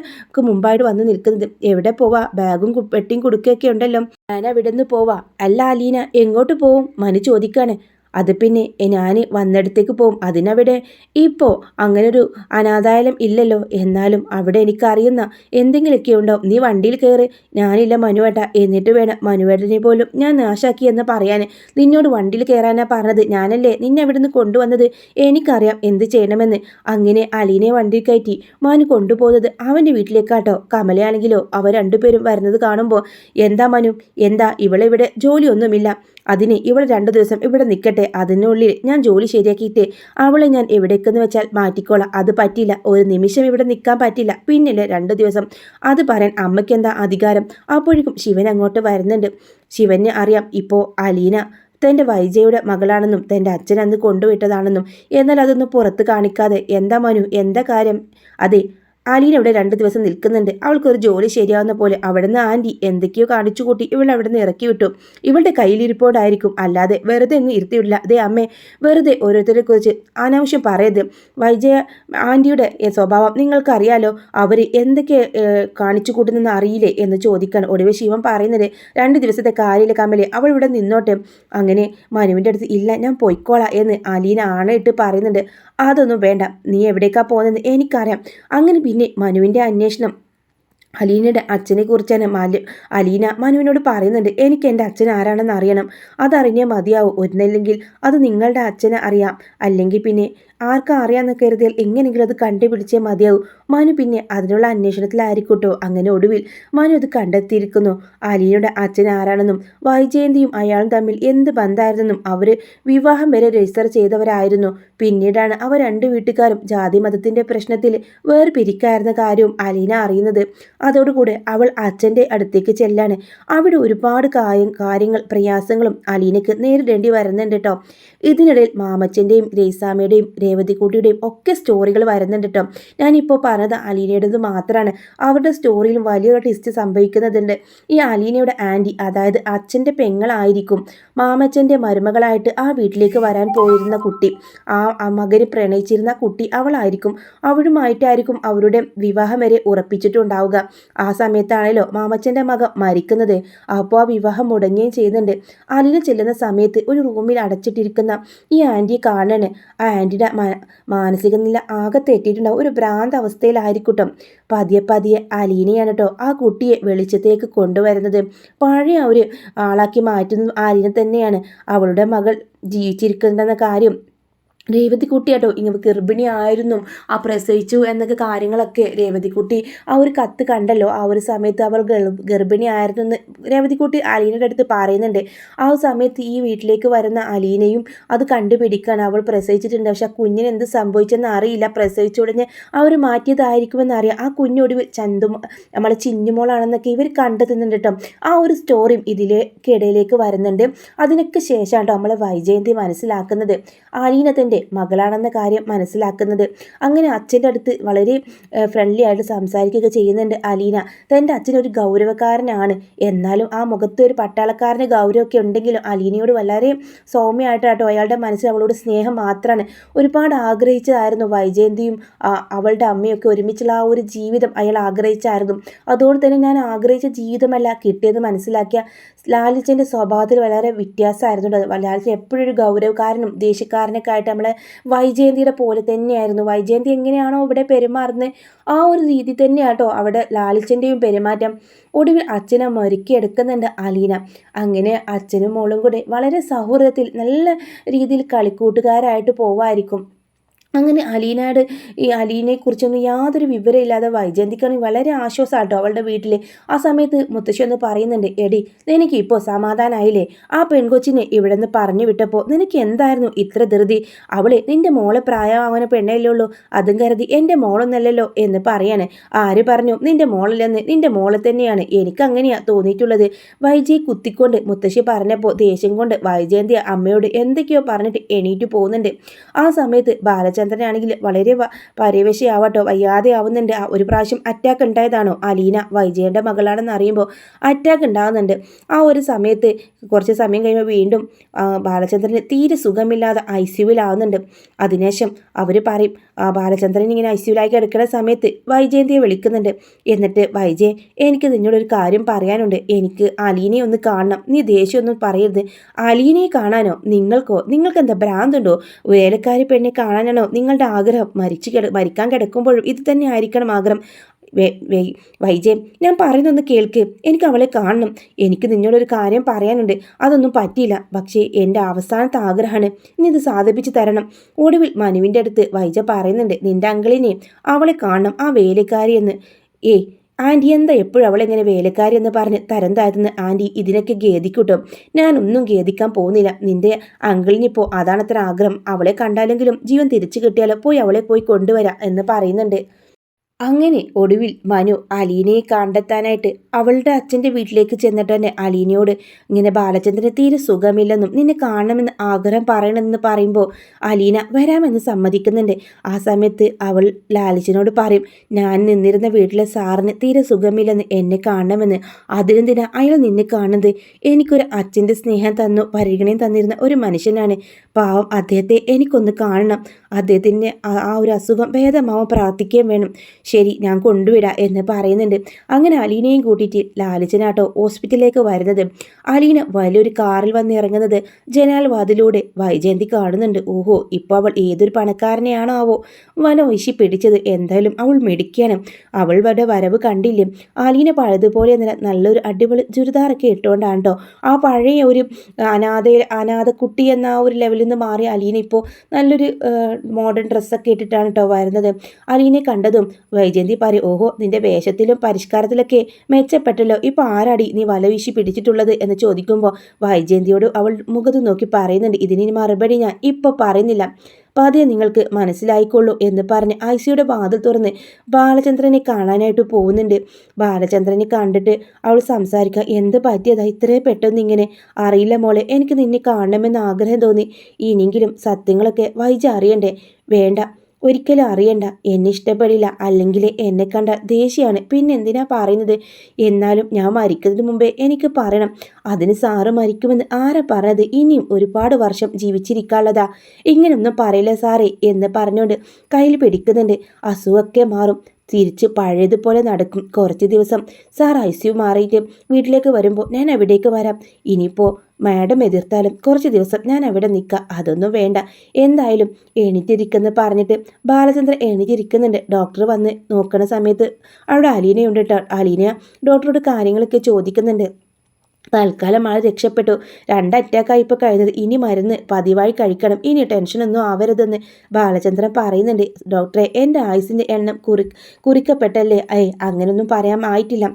മുമ്പായിട്ട് വന്ന് നിൽക്കുന്നത്. എവിടെ പോവാ? ബാഗും പെട്ടിയും കൊടുക്കുകയൊക്കെ ഉണ്ടല്ലോ. ഞാൻ അവിടെ നിന്ന് പോവാ. അല്ല അലീന, എങ്ങോട്ട് പോവും? മനു ചോദിക്കാണ്. അത് പിന്നെ ഞാൻ വന്നിടത്തേക്ക് പോവും. അതിനവിടെ ഇപ്പോൾ അങ്ങനൊരു അനാഥാലയം ഇല്ലല്ലോ. എന്നാലും അവിടെ എനിക്കറിയുന്ന എന്തെങ്കിലുമൊക്കെ ഉണ്ടാവും. നീ വണ്ടിയിൽ കയറി. ഞാനില്ല മനുവേട്ട. എന്നിട്ട് വേണം മനുവേട്ടനെ പോലും ഞാൻ നാശാക്കിയെന്ന് പറയാൻ. നിന്നോട് വണ്ടിയിൽ കയറാനാ പറഞ്ഞത്. ഞാനല്ലേ നിന്നെ അവിടെ നിന്ന് കൊണ്ടുവന്നത്. എനിക്കറിയാം എന്ത് ചെയ്യണമെന്ന്. അങ്ങനെ അലീനെ വണ്ടിയിൽ കയറ്റി മനു കൊണ്ടുപോകുന്നത് അവൻ്റെ വീട്ടിലേക്കാട്ടോ. കമലയാണെങ്കിലോ അവർ രണ്ടുപേരും വരുന്നത് കാണുമ്പോൾ, എന്താ മനു, എന്താ ഇവളിവിടെ ജോലിയൊന്നുമില്ല, അതിന് ഇവൾ 2 ദിവസം ഇവിടെ നിൽക്കട്ടെ, അതിനുള്ളിൽ ഞാൻ ജോലി ശരിയാക്കിയിട്ട് അവളെ ഞാൻ എവിടേക്കെന്ന് വെച്ചാൽ മാറ്റിക്കോളാം. അത് പറ്റില്ല, ഒരു നിമിഷം ഇവിടെ നിൽക്കാൻ പറ്റില്ല, പിന്നില്ലേ 2 ദിവസം. അത് പറയാൻ അമ്മയ്ക്ക് എന്താ അധികാരം? അപ്പോഴേക്കും ശിവൻ അങ്ങോട്ട് വരുന്നുണ്ട്. ശിവന് അറിയാം ഇപ്പോൾ അലീന തൻ്റെ വൈജയുടെ മകളാണെന്നും തൻ്റെ അച്ഛൻ അന്ന് കൊണ്ടുവിട്ടതാണെന്നും. എന്നാൽ അതൊന്നും പുറത്ത് കാണിക്കാതെ, എന്താ മനു, എന്താ കാര്യം? അതെ, അലീന ഇവിടെ 2 ദിവസം നിൽക്കുന്നുണ്ട്. അവൾക്കൊരു ജോലി ശരിയാവുന്ന പോലെ അവിടുന്ന് ആൻറ്റി എന്തൊക്കെയോ കാണിച്ചു കൂട്ടി ഇവളെ അവിടെ നിന്ന് ഇറക്കി വിട്ടു. ഇവളുടെ കയ്യിലിരിപ്പോണ്ടായിരിക്കും, അല്ലാതെ വെറുതെ ഒന്നും ഇരുത്തിവിടില്ല. അതേ അമ്മേ, വെറുതെ ഓരോരുത്തരെ കുറിച്ച് അനാവശ്യം പറയരുത്. വൈജയ ആൻറ്റിയുടെ സ്വഭാവം നിങ്ങൾക്കറിയാലോ. അവർ എന്തൊക്കെ കാണിച്ചു കൂട്ടുന്നെന്ന് അറിയില്ലേ എന്ന് ചോദിക്കാൻ ഒടുവിൽ ശിവൻ പറയുന്നത്, 2 ദിവസത്തെ കാര്യമില്ല കമലെ, അവൾ ഇവിടെ നിന്നോട്ടെ. അങ്ങനെ മനുവിൻ്റെ അടുത്ത് ഇല്ല ഞാൻ പോയിക്കോളാം എന്ന് അലീന ആണയിട്ട് പറയുന്നുണ്ട്. അതൊന്നും വേണ്ട, നീ എവിടേക്കാ പോകുന്നതെന്ന് എനിക്കറിയാം. അങ്ങനെ പിന്നെ മനുവിൻ്റെ അന്വേഷണം അലീനയുടെ അച്ഛനെ കുറിച്ചാണ് അലീന മനുവിനോട് പറയുന്നുണ്ട്. എനിക്ക് എൻ്റെ അച്ഛൻ ആരാണെന്ന് അറിയണം, അതറിഞ്ഞേ മതിയാവും. ഒന്നല്ലെങ്കിൽ അത് നിങ്ങളുടെ അച്ഛനെ അറിയാം, അല്ലെങ്കിൽ പിന്നെ ആർക്കും അറിയാമെന്ന് കരുതിയാൽ എങ്ങനെയെങ്കിലും അത് കണ്ടുപിടിച്ചേ മതിയാവും. മനു പിന്നെ അതിനുള്ള അന്വേഷണത്തിലായിരിക്കട്ടോ. അങ്ങനെ ഒടുവിൽ മനു അത് കണ്ടെത്തിയിരിക്കുന്നു. അലീനയുടെ അച്ഛൻ ആരാണെന്നും വൈജയന്തിയും അയാളും തമ്മിൽ എന്ത് ബന്ധമായിരുന്നെന്നും അവർ വിവാഹം വരെ രജിസ്റ്റർ ചെയ്തവരായിരുന്നു. പിന്നീടാണ് അവർ രണ്ട് വീട്ടുകാരും ജാതി മതത്തിൻ്റെ പ്രശ്നത്തിൽ വേർപിരിക്കായിരുന്ന കാര്യവും അലീന അറിയുന്നത്. അതോടുകൂടെ അവൾ അച്ഛൻ്റെ അടുത്തേക്ക് ചെല്ലാണ്. അവിടെ ഒരുപാട് കാര്യങ്ങൾ പ്രയാസങ്ങളും അലീനയ്ക്ക് നേരിടേണ്ടി വരുന്നുണ്ട് കേട്ടോ. ഇതിനിടയിൽ മാമച്ചൻ്റെയും രേസാമയുടെയും രേവതിക്കുട്ടിയുടെയും ഒക്കെ സ്റ്റോറികൾ വരുന്നുണ്ട് കേട്ടോ. ഞാനിപ്പോൾ പറഞ്ഞത് അലീനയുടേത് മാത്രമാണ്. അവരുടെ സ്റ്റോറിയിലും വലിയൊരു ട്വിസ്റ്റ് സംഭവിക്കുന്നുണ്ട്. ഈ അലീനയുടെ ആൻറ്റി, അതായത് അച്ഛൻ്റെ പെങ്ങളായിരിക്കും മാമച്ചൻ്റെ മരുമകളായിട്ട് ആ വീട്ടിലേക്ക് വരാൻ പോയിരുന്ന കുട്ടി. ആ മകന് പ്രണയിച്ചിരുന്ന കുട്ടി അവളായിരിക്കും. അവളുമായിട്ടായിരിക്കും അവരുടെ വിവാഹം വരെ ഉറപ്പിച്ചിട്ടുണ്ടാവുക. ആ സമയത്താണല്ലോ മാമച്ചൻ്റെ മകൻ മരിക്കുന്നത്. അപ്പോൾ ആ വിവാഹം മുടങ്ങുകയും ചെയ്യുന്നുണ്ട്. അലീന ചെല്ലുന്ന സമയത്ത് ഒരു റൂമിൽ അടച്ചിട്ടിരിക്കുന്ന ഈ ആൻറ്റിയെ കാണാണ്. ആ ആൻറ്റിയുടെ മാനസിക നില ആകെ തെറ്റിയിട്ടുണ്ടാവും. ഒരു ഭ്രാന്ത അവസ്ഥയിലായിരിക്കട്ടോ. പതിയെ പതിയെ അലീനയാണ് കേട്ടോ ആ കുട്ടിയെ വെളിച്ചത്തേക്ക് കൊണ്ടുവരുന്നത്. പഴയ ഒരു ആളാക്കി മാറ്റുന്നത് അലീന തന്നെയാണ്. അവളുടെ മകൾ ജീവിച്ചിരിക്കുന്നുണ്ടെന്ന കാര്യം രേവതിക്കുട്ടി ഇങ്ങനെ ഗർഭിണിയായിരുന്നു, ആ പ്രസവിച്ചു എന്നൊക്കെ കാര്യങ്ങളൊക്കെ രേവതിക്കുട്ടി ആ ഒരു കത്ത് കണ്ടല്ലോ. ആ ഒരു സമയത്ത് അവൾ ഗർഭിണിയായിരുന്നു എന്ന് രേവതിക്കുട്ടി അലീനയുടെ അടുത്ത് പറയുന്നുണ്ട്. ആ ഒരു സമയത്ത് ഈ വീട്ടിലേക്ക് വരുന്ന അലീനയും അത് കണ്ടുപിടിക്കുകയാണ്. അവൾ പ്രസവിച്ചിട്ടുണ്ട്, പക്ഷെ ആ കുഞ്ഞിന് എന്ത് സംഭവിച്ചെന്ന് അറിയില്ല. പ്രസവിച്ചുടഞ്ഞ് അവർ മാറ്റിയതായിരിക്കുമെന്ന് അറിയാം. ആ കുഞ്ഞൊടുവിൽ നമ്മളെ ചിന്നുമോളാണെന്നൊക്കെ ഇവർ കണ്ടെത്തുന്നുണ്ട് കേട്ടോ. ആ ഒരു സ്റ്റോറിയും ഇതിലേക്കിടയിലേക്ക് വരുന്നുണ്ട്. അതിനൊക്കെ ശേഷമാണ് നമ്മളെ വൈജയന്തി മനസ്സിലാക്കുന്നത് അലീന തൻ്റെ മകളാണെന്ന കാര്യം മനസ്സിലാക്കുന്നത്. അങ്ങനെ അച്ഛൻ്റെ അടുത്ത് വളരെ ഫ്രണ്ട്ലി ആയിട്ട് സംസാരിക്കുകയൊക്കെ ചെയ്യുന്നുണ്ട് അലീന. തൻ്റെ അച്ഛനൊരു ഗൗരവക്കാരനാണ്, എന്നാലും ആ മുഖത്ത് ഒരു പട്ടാളക്കാരന് ഗൗരവമൊക്കെ ഉണ്ടെങ്കിലും അലീനയോട് വളരെ സൗമ്യമായിട്ടാട്ടോ അയാളുടെ മനസ്സിൽ അവളോട് സ്നേഹം മാത്രമാണ്. ഒരുപാട് ആഗ്രഹിച്ചതായിരുന്നു വൈജയന്തിയും അവളുടെ അമ്മയൊക്കെ ഒരുമിച്ചുള്ള ആ ഒരു ജീവിതം അയാൾ ആഗ്രഹിച്ചായിരുന്നു. അതുകൊണ്ട് തന്നെ ഞാൻ ആഗ്രഹിച്ച ജീവിതമല്ല കിട്ടിയത് മനസ്സിലാക്കിയ ലാലിച്ചൻ്റെ സ്വഭാവത്തിൽ വളരെ വ്യത്യാസമായിരുന്നു. ലാലിച്ചൻ എപ്പോഴും ഒരു ഗൗരവക്കാരനും ദേഷ്യക്കാരനൊക്കെ ആയിട്ട് നമ്മളെ വൈജയന്തിയുടെ പോലെ തന്നെയായിരുന്നു. വൈജയന്തി എങ്ങനെയാണോ ഇവിടെ പെരുമാറുന്നത് ആ ഒരു രീതി തന്നെയാട്ടോ അവിടെ ലാലിച്ചൻ്റെയും പെരുമാറ്റം. ഒടുവിൽ അച്ഛനെ മൊരുക്കിയെടുക്കുന്നുണ്ട് അലീന. അങ്ങനെ അച്ഛനും മോളും കൂടെ വളരെ സൗഹൃദത്തിൽ നല്ല രീതിയിൽ കളിക്കൂട്ടുകാരായിട്ട് പോവായിരിക്കും. അങ്ങനെ അലീനയെക്കുറിച്ചൊന്നും യാതൊരു വിവരമില്ലാതെ വൈജയന്തിക്കാണെങ്കിൽ വളരെ ആശ്വാസമാട്ടോ അവളുടെ വീട്ടിൽ. ആ സമയത്ത് മുത്തശ്ശി ഒന്ന് പറയുന്നുണ്ട്, എടി നിനക്ക് ഇപ്പോൾ സമാധാനമായില്ലേ? ആ പെൺകൊച്ചിനെ ഇവിടെ നിന്ന് പറഞ്ഞു വിട്ടപ്പോൾ നിനക്ക് എന്തായിരുന്നു ഇത്ര ധൃതി? അവളെ നിൻ്റെ മോളെ പ്രായമാവുന്ന പെണ്ണല്ലേ ഉള്ളൂ, അതും കരുതി എൻ്റെ മോളൊന്നല്ലല്ലോ എന്ന് പറയാണ്. ആര് പറഞ്ഞു നിൻ്റെ മോളല്ലെന്ന്? നിൻ്റെ മോളെ തന്നെയാണ്, എനിക്ക് അങ്ങനെയാണ് തോന്നിയിട്ടുള്ളത്. വൈജയെ കുത്തിക്കൊണ്ട് മുത്തശ്ശി പറഞ്ഞപ്പോൾ ദേഷ്യം കൊണ്ട് വൈജയന്തി അമ്മയോട് എന്തൊക്കെയോ പറഞ്ഞിട്ട് എണീറ്റ് പോകുന്നുണ്ട്. ആ സമയത്ത് ബാലചന്ദ്രനാണെങ്കിൽ വളരെ പരവേശയാവട്ടോ, വയ്യാതെ ആവുന്നുണ്ട്. ഒരു പ്രാവശ്യം അറ്റാക്ക് ഉണ്ടായതാണോ അലീന വൈജയൻ്റെ മകളാണെന്ന് അറിയുമ്പോൾ അറ്റാക്ക് ഉണ്ടാകുന്നുണ്ട്. ആ ഒരു സമയത്ത് കുറച്ച് സമയം കഴിയുമ്പോൾ വീണ്ടും ബാലചന്ദ്രന് തീരെ സുഖമില്ലാതെ ICUവിലാവുന്നുണ്ട്. അതിനുശേഷം അവർ പറയും ബാലചന്ദ്രൻ ഇങ്ങനെ ICUവിലായി കിടക്കുന്ന സമയത്ത് വൈജയന്തിയെ വിളിക്കുന്നുണ്ട്. എന്നിട്ട് വൈജയൻ, എനിക്ക് നിന്നോടൊരു കാര്യം പറയാനുണ്ട്, എനിക്ക് അലീനയെ ഒന്ന് കാണണം, നീ ദേഷ്യമൊന്നും പറയരുത്. അലീനയെ കാണാനോ? നിങ്ങൾക്ക് എന്താ ഭ്രാന്തുണ്ടോ? വേലക്കാരി പെണ്ണെ കാണാനാണോ നിങ്ങളുടെ ആഗ്രഹം? മരിക്കാൻ കിടക്കുമ്പോഴും ഇത് തന്നെ ആയിരിക്കണം ആഗ്രഹം. വൈജയൻ, ഞാൻ പറയുന്നൊന്ന് കേൾക്ക്, എനിക്ക് അവളെ കാണണം. എനിക്ക് നിന്നോടൊരു കാര്യം പറയാനുണ്ട്, അതൊന്നും പറ്റിയില്ല, പക്ഷേ എൻ്റെ അവസാനത്തെ ആഗ്രഹമാണ്, നീ ഇത് സാധിപ്പിച്ച് തരണം. ഒടുവിൽ മനുവിൻ്റെ അടുത്ത് വൈജ പറയുന്നുണ്ട്, നിൻ്റെ അങ്കിളിനെ അവളെ കാണണം, ആ വേലക്കാരി എന്ന്. ആൻറ്റി എന്താ എപ്പോഴും അവളെങ്ങനെ വേലക്കാരി എന്ന് പറഞ്ഞ് തരം താഴ്ത്തുന്ന ആൻറ്റി? ഇതിനൊക്കെ ഖേദിക്കൂട്ടോ. ഞാനൊന്നും ഖേദിക്കാൻ പോകുന്നില്ല. നിൻ്റെ അങ്കിളിനിപ്പോൾ അതാണത്ര ആഗ്രഹം. അവളെ കണ്ടാലെങ്കിലും ജീവൻ തിരിച്ചു കിട്ടിയാലോ, അവളെ പോയി കൊണ്ടുവരാം എന്ന് പറയുന്നുണ്ട്. അങ്ങനെ ഒടുവിൽ മനു അലീനയെ കണ്ടെത്താനായിട്ട് അവളുടെ അച്ഛൻ്റെ വീട്ടിലേക്ക് ചെന്നിട്ട് തന്നെ അലീനയോട് ഇങ്ങനെ ബാലചന്ദ്രന് തീരെ സുഖമില്ലെന്നും നിന്നെ കാണണമെന്ന് ആഗ്രഹം പറയണമെന്ന് പറയുമ്പോൾ അലീന വരാമെന്ന് സമ്മതിക്കുന്നുണ്ട്. ആ സമയത്ത് അവൾ ലാലിച്ചനോട് പറയും, ഞാൻ നിന്നിരുന്ന വീട്ടിലെ സാറിന് തീരെ സുഖമില്ലെന്ന്, എന്നെ കാണണമെന്ന്. അതിനെന്തിനാ അയാൾ നിന്നെ കാണുന്നത്? എനിക്കൊരു അച്ഛൻ്റെ സ്നേഹം പരിഗണയും തന്നിരുന്ന ഒരു മനുഷ്യനാണ്. പാവം, അദ്ദേഹത്തെ എനിക്കൊന്ന് കാണണം. അദ്ദേഹത്തിൻ്റെ ആ ഒരു അസുഖം ഭേദമാവാൻ പ്രാർത്ഥിക്കുകയും വേണം. ശരി ഞാൻ കൊണ്ടുവിടാം എന്ന് പറയുന്നുണ്ട്. അങ്ങനെ അലീനയും കൂട്ടിയിട്ട് ലാലിച്ചനാട്ടോ ഹോസ്പിറ്റലിലേക്ക് വരുന്നത്. അലീന വലിയൊരു കാറിൽ വന്ന് ഇറങ്ങുന്നത് ജനാൽ വാതിലൂടെ വൈജയന്തി കാണുന്നുണ്ട്. ഓഹോ, ഇപ്പോൾ അവൾ ഏതൊരു പണക്കാരനെയാണോ ആവോ വനവൈശി പിടിച്ചത്. എന്തായാലും അവൾ മിടിക്കാണ്. അവളുടെ വരവ് കണ്ടില്ലേ, അലീന പഴയതുപോലെ നല്ലൊരു അടിപൊളി ചുരിദാറൊക്കെ ഇട്ടുകൊണ്ടാണ് കേട്ടോ ആ പഴയ ഒരു അനാഥ കുട്ടി എന്ന ആ ഒരു ലെവലിൽ നിന്ന് മാറി അലീന ഇപ്പോൾ നല്ലൊരു മോഡേൺ ഡ്രസ്സൊക്കെ ഇട്ടിട്ടാണ് കേട്ടോ വരുന്നത്. അലീനെ കണ്ടതും വൈജയന്തി പറയും, ഓഹോ നിന്റെ വേഷത്തിലും പരിഷ്കാരത്തിലൊക്കെ മെച്ചപ്പെട്ടല്ലോ, ഇപ്പോൾ ആരാടി നീ വലവീശി പിടിച്ചിട്ടുള്ളത് എന്ന് ചോദിക്കുമ്പോൾ വൈജയന്തിയോട് അവൾ മുഖത്ത് നോക്കി പറയുന്നുണ്ട്, ഇതിന് മറുപടി ഞാൻ ഇപ്പോൾ പറയുന്നില്ല, പതിയെ നിങ്ങൾക്ക് മനസ്സിലായിക്കൊള്ളൂ എന്ന് പറഞ്ഞ് ഐസിയുടെ വാതിൽ തുറന്ന് ബാലചന്ദ്രനെ കാണാനായിട്ട് പോകുന്നുണ്ട്. ബാലചന്ദ്രനെ കണ്ടിട്ട് അവൾ സംസാരിക്കുക, എന്ത് പറ്റിയതാ ഇത്രയും പെട്ടെന്ന് ഇങ്ങനെ? അറിയില്ല മോളെ, എനിക്ക് നിന്നെ കാണണമെന്ന് ആഗ്രഹം തോന്നി. ഇനിയെങ്കിലും സത്യങ്ങളൊക്കെ വൈജ അറിയണ്ടേ? വേണ്ട, ഒരിക്കലും അറിയണ്ട, എന്നെ ഇഷ്ടപ്പെടില്ല, അല്ലെങ്കിൽ എന്നെ കണ്ട ദേഷ്യമാണ്, പിന്നെ എന്തിനാ പറയുന്നത്? എന്നാലും ഞാൻ മരിക്കുന്നതിന് മുമ്പേ എനിക്ക് പറയണം. അതിന് സാറ് മരിക്കുമെന്ന് ആരാ പറഞ്ഞത്? ഇനിയും ഒരുപാട് വർഷം ജീവിച്ചിരിക്കാനുള്ളതാ, ഇങ്ങനൊന്നും പറയില്ല സാറേ എന്ന് പറഞ്ഞുകൊണ്ട് കയ്യിൽ പിടിക്കുന്നുണ്ട്. അസുഖമൊക്കെ മാറും, തിരിച്ച് പഴയതുപോലെ നടക്കും. കുറച്ച് ദിവസം സാർ ICU മാറിയിട്ട് വീട്ടിലേക്ക് വരുമ്പോൾ ഞാൻ അവിടേക്ക് വരാം. ഇനിയിപ്പോൾ മാഡം എതിർത്താലും കുറച്ച് ദിവസം ഞാൻ അവിടെ നിൽക്കാം, അതൊന്നും വേണ്ട. എന്തായാലും എണീറ്റിരിക്കുമെന്ന് പറഞ്ഞിട്ട് ബാലചന്ദ്രൻ എണീറ്റിരിക്കുന്നുണ്ട്. ഡോക്ടർ വന്ന് നോക്കുന്ന സമയത്ത് അവിടെ അലീനയുണ്ട് കേട്ടോ. അലീന ഡോക്ടറോട് കാര്യങ്ങളൊക്കെ ചോദിക്കുന്നുണ്ട്. തൽക്കാലം ആൾ രക്ഷപ്പെട്ടു. 2 അറ്റാക്കായി ഇപ്പോൾ കഴിഞ്ഞത്, ഇനി മരുന്ന് പതിവായി കഴിക്കണം, ഇനി ടെൻഷനൊന്നും ആവരുതെന്ന് ബാലചന്ദ്രൻ പറയുന്നുണ്ട്. ഡോക്ടറെ, എൻ്റെ ആയുസിൻ്റെ എണ്ണം കുറിക്കപ്പെട്ടല്ലേ? അങ്ങനെയൊന്നും പറയാൻ ആയിട്ടില്ല.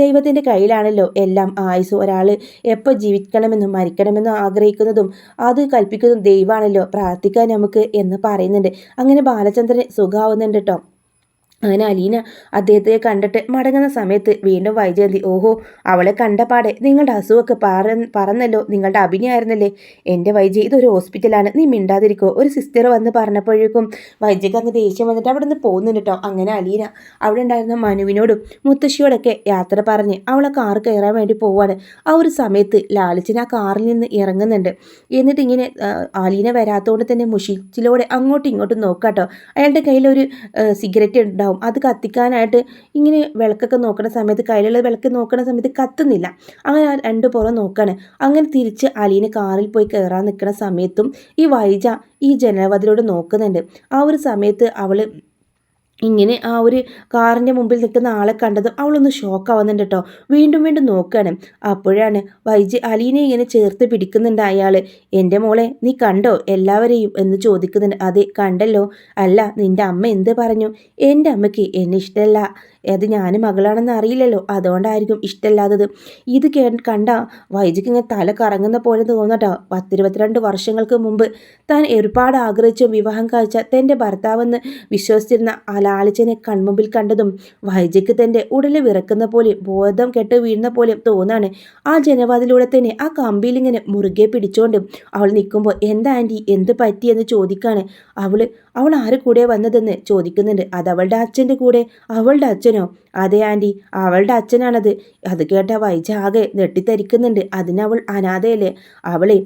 ദൈവത്തിൻ്റെ കയ്യിലാണല്ലോ എല്ലാം. ആയുസ് ഒരാൾ എപ്പോൾ ജീവിക്കണമെന്നും മരിക്കണമെന്നും ആഗ്രഹിക്കുന്നതും അത് കൽപ്പിക്കുന്നതും ദൈവമാണല്ലോ, പ്രാർത്ഥിക്കാൻ നമുക്ക് എന്ന് പറയുന്നുണ്ട്. അങ്ങനെ ബാലചന്ദ്രന് സുഖമാവുന്നുണ്ട് കേട്ടോ. അങ്ങനെ അലീന അദ്ദേഹത്തെ കണ്ടിട്ട് മടങ്ങുന്ന സമയത്ത് വീണ്ടും വൈജയന്തി, ഓഹോ അവളെ കണ്ടപാടെ നിങ്ങളുടെ അസുഖമൊക്കെ പറന്നല്ലോ, നിങ്ങളുടെ അഭിനയമായിരുന്നല്ലേ? എൻ്റെ വൈജയ്, ഇതൊരു ഹോസ്പിറ്റലാണ്, നീ മിണ്ടാതിരിക്കോ? ഒരു സിസ്റ്റർ വന്ന് പറഞ്ഞപ്പോഴേക്കും വൈജയ്ക്ക് അങ്ങ് ദേഷ്യം വന്നിട്ട് അവിടെ നിന്ന് പോകുന്നുണ്ട് കേട്ടോ. അങ്ങനെ അലീന അവിടെ ഉണ്ടായിരുന്ന മനുവിനോടും മുത്തശ്ശിയോടൊക്കെ യാത്ര പറഞ്ഞ് അവളെ കാറ് കയറാൻ വേണ്ടി പോവാണ്. ആ ഒരു സമയത്ത് ലാലിച്ചൻ ആ കാറിൽ നിന്ന് ഇറങ്ങുന്നുണ്ട്. എന്നിട്ട് ഇങ്ങനെ അലീന വരാത്തതുകൊണ്ട് തന്നെ മുഷിച്ചിലോടെ അങ്ങോട്ടും ഇങ്ങോട്ടും നോക്കാട്ടോ. അയാളുടെ കയ്യിലൊരു സിഗരറ്റ് ഉണ്ടാവും, അത് കത്തിക്കാനായിട്ട് ഇങ്ങനെ വിളക്കൊക്കെ നോക്കുന്ന സമയത്ത് കയ്യിലുള്ള വിളക്ക് നോക്കുന്ന സമയത്ത് കത്തുന്നില്ല. അങ്ങനെ ആ 2 പുറം നോക്കാണ്. അങ്ങനെ തിരിച്ച് അലീന കാറിൽ പോയി കയറാൻ നിൽക്കുന്ന സമയത്തും ഈ വൈജ ഈ ജനലവാതിലൂടെ നോക്കുന്നുണ്ട്. ആ ഒരു സമയത്ത് അവൾ ഇങ്ങനെ ആ ഒരു കാറിൻ്റെ മുമ്പിൽ നിൽക്കുന്ന ആളെ കണ്ടതും അവളൊന്ന് ഷോക്കാവുന്നുണ്ട് കേട്ടോ. വീണ്ടും വീണ്ടും നോക്കുകയാണ്. അപ്പോഴാണ് അലീനെ ഇങ്ങനെ ചേർത്ത് പിടിക്കുന്നുണ്ട് അയാൾ. എൻ്റെ മോളെ, നീ കണ്ടോ എല്ലാവരെയും എന്ന് ചോദിക്കുന്നുണ്ട്. അതെ കണ്ടല്ലോ. അല്ല, നിൻ്റെ അമ്മ എന്ത് പറഞ്ഞു? എൻ്റെ അമ്മയ്ക്ക് എന്നെ ഇഷ്ടമല്ല, അത് ഞാൻ മകളാണെന്ന് അറിയില്ലല്ലോ, അതുകൊണ്ടായിരിക്കും ഇഷ്ടമല്ലാത്തത്. ഇത് കണ്ട വൈജയ്ക്ക് ഇങ്ങനെ തല കറങ്ങുന്ന പോലെ തോന്നട്ടോ. 22 വർഷങ്ങൾക്ക് മുമ്പ് താൻ ഒരുപാട് ആഗ്രഹിച്ച വിവാഹം കഴിച്ച തൻ്റെ ഭർത്താവെന്ന് വിശ്വസിച്ചിരുന്ന ലാലിച്ചനെ കൺമുമ്പിൽ കണ്ടതും വൈജയ്ക്ക് തൻ്റെ ഉടല് വിറക്കുന്ന പോലെ ബോധം കെട്ട് വീഴുന്ന പോലെ തോന്നാണ്. ആ ജനവാതിലൂടെ തന്നെ ആ കമ്പിയിൽ ഇങ്ങനെ മുറുകെ പിടിച്ചോണ്ട് അവൾ നിൽക്കുമ്പോൾ, എന്താ ആൻറ്റി, എന്ത് പറ്റിയെന്ന് ചോദിക്കാണ്. അവൾ ആര് കൂടെ വന്നതെന്ന് ചോദിക്കുന്നുണ്ട്. അത് അവളുടെ അച്ഛൻ്റെ കൂടെ. അവളുടെ അച്ഛനോ? അതെ ആൻറ്റി, അവളുടെ അച്ഛനാണത്. അത് കേട്ട വൈജ ആകെ നെട്ടിത്തരിക്കുന്നുണ്ട്. അതിനവൾ അനാഥയല്ലേ? അവളെ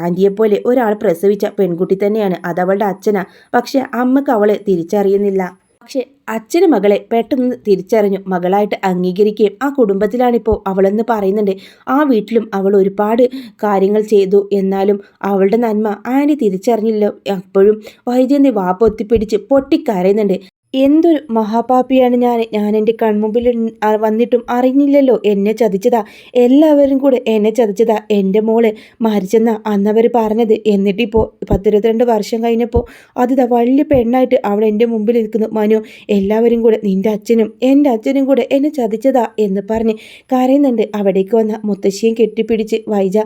ആൻറ്റിയെപ്പോലെ ഒരാൾ പ്രസവിച്ച പെൺകുട്ടി തന്നെയാണ്, അതവളുടെ അച്ഛനാ. പക്ഷെ അമ്മക്ക് അവളെ തിരിച്ചറിയുന്നില്ല. പക്ഷെ അച്ഛന് മകളെ പെട്ടെന്ന് തിരിച്ചറിഞ്ഞു, മകളായിട്ട് അംഗീകരിക്കുകയും ആ കുടുംബത്തിലാണിപ്പോൾ അവളെന്ന് പറയുന്നുണ്ട്. ആ വീട്ടിലും അവൾ ഒരുപാട് കാര്യങ്ങൾ ചെയ്തു, എന്നാലും അവളുടെ നന്മ ആൻറ്റി തിരിച്ചറിഞ്ഞില്ലോ. അപ്പോഴും വൈജയന്തി വാപ്പൊത്തിപ്പിടിച്ച് പൊട്ടിക്കരയുന്നുണ്ട്. എന്തൊരു മഹാപാപിയാണ് ഞാൻ എൻ്റെ കൺമുമ്പിൽ വന്നിട്ടും അറിഞ്ഞില്ലല്ലോ, എന്നെ ചതിച്ചതാ, എല്ലാവരും കൂടെ എന്നെ ചതിച്ചതാ. എൻ്റെ മോള് മരിച്ചെന്നാ അന്നവർ പറഞ്ഞത്. എന്നിട്ടിപ്പോൾ 22 വർഷം കഴിഞ്ഞപ്പോൾ അത് വലിയ പെണ്ണായിട്ട് അവിടെ എൻ്റെ മുമ്പിൽ നിൽക്കുന്നു. മനു, എല്ലാവരും കൂടെ നിൻ്റെ അച്ഛനും എൻ്റെ അച്ഛനും കൂടെ എന്നെ ചതിച്ചതാ എന്ന് പറഞ്ഞ് കരയുന്നുണ്ട്. അവിടേക്ക് വന്ന മുത്തശ്ശിയും കെട്ടിപ്പിടിച്ച് വൈജ,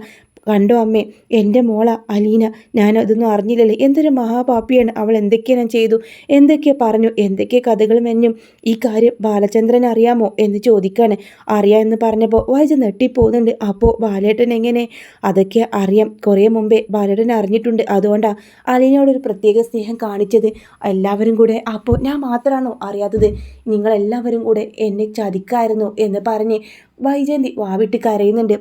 കണ്ടോ അമ്മേ, എൻ്റെ മോള അലീന, ഞാനതൊന്നും അറിഞ്ഞില്ലല്ലേ, എന്തൊരു മഹാപാപ്പിയാണ് അവൾ, എന്തൊക്കെ ഞാൻ ചെയ്തു, എന്തൊക്കെ പറഞ്ഞു, എന്തൊക്കെ കഥകൾ മെഞ്ഞും. ഈ കാര്യം ബാലചന്ദ്രൻ അറിയാമോ എന്ന് ചോദിക്കാണ്. അറിയാമെന്ന് പറഞ്ഞപ്പോൾ വൈജ നെട്ടിപ്പോകുന്നുണ്ട്. അപ്പോൾ ബാലേട്ടൻ എങ്ങനെ? അതൊക്കെ അറിയാം, കുറേ മുമ്പേ ബാലേട്ടൻ അറിഞ്ഞിട്ടുണ്ട്, അതുകൊണ്ടാണ് അലീനയോടൊരു പ്രത്യേക സ്നേഹം കാണിച്ചത്. എല്ലാവരും കൂടെ, അപ്പോൾ ഞാൻ മാത്രമാണോ അറിയാത്തത്? നിങ്ങളെല്ലാവരും കൂടെ എന്നെ ചതിക്കായിരുന്നു എന്ന് പറഞ്ഞ് വൈജയന്തി വാവിട്ട് കരയുന്നുണ്ട്.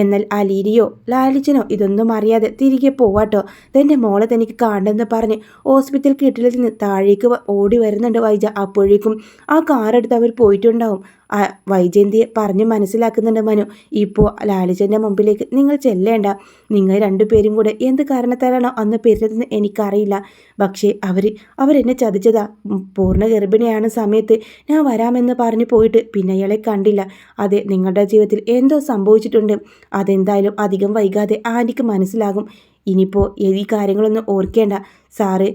എന്നാൽ അലീനയോ ലാലിച്ചനോ ഇതൊന്നും അറിയാതെ തിരികെ പോവാട്ടോ. തൻ്റെ മോളെ തനിക്ക് കാണണമെന്ന് പറഞ്ഞ് ഹോസ്പിറ്റൽ കെട്ടിടത്തിൽ നിന്ന് താഴേക്ക് ഓടി വരുന്നുണ്ട് വൈജ. അപ്പോഴേക്കും ആ കാറെടുത്ത് അവർ പോയിട്ടുണ്ടാവും. വൈജയന്തിയെ പറഞ്ഞ് മനസ്സിലാക്കുന്നുണ്ട് മനു. ഇപ്പോൾ ലാലിച്ചൻ്റെ മുമ്പിലേക്ക് നിങ്ങൾ ചെല്ലേണ്ട. നിങ്ങൾ രണ്ടുപേരും കൂടെ എന്ത് കാരണത്താലാണോ അന്ന് പെരുന്നതെന്ന് എനിക്കറിയില്ല. പക്ഷേ അവരെന്നെ ചതിച്ചതാ. പൂർണ്ണ ഗർഭിണിയാണ് സമയത്ത് ഞാൻ വരാമെന്ന് പറഞ്ഞു പോയിട്ട് പിന്നെ അയാളെ കണ്ടില്ല. അതെ, നിങ്ങളുടെ ജീവിതത്തിൽ എന്തോ സംഭവിച്ചിട്ടുണ്ട്. അതെന്തായാലും അധികം വൈകാതെ ആൻറ്റിക്ക് മനസ്സിലാകും. ഇനിയിപ്പോൾ ഈ കാര്യങ്ങളൊന്നും ഓർക്കേണ്ട. സാറ്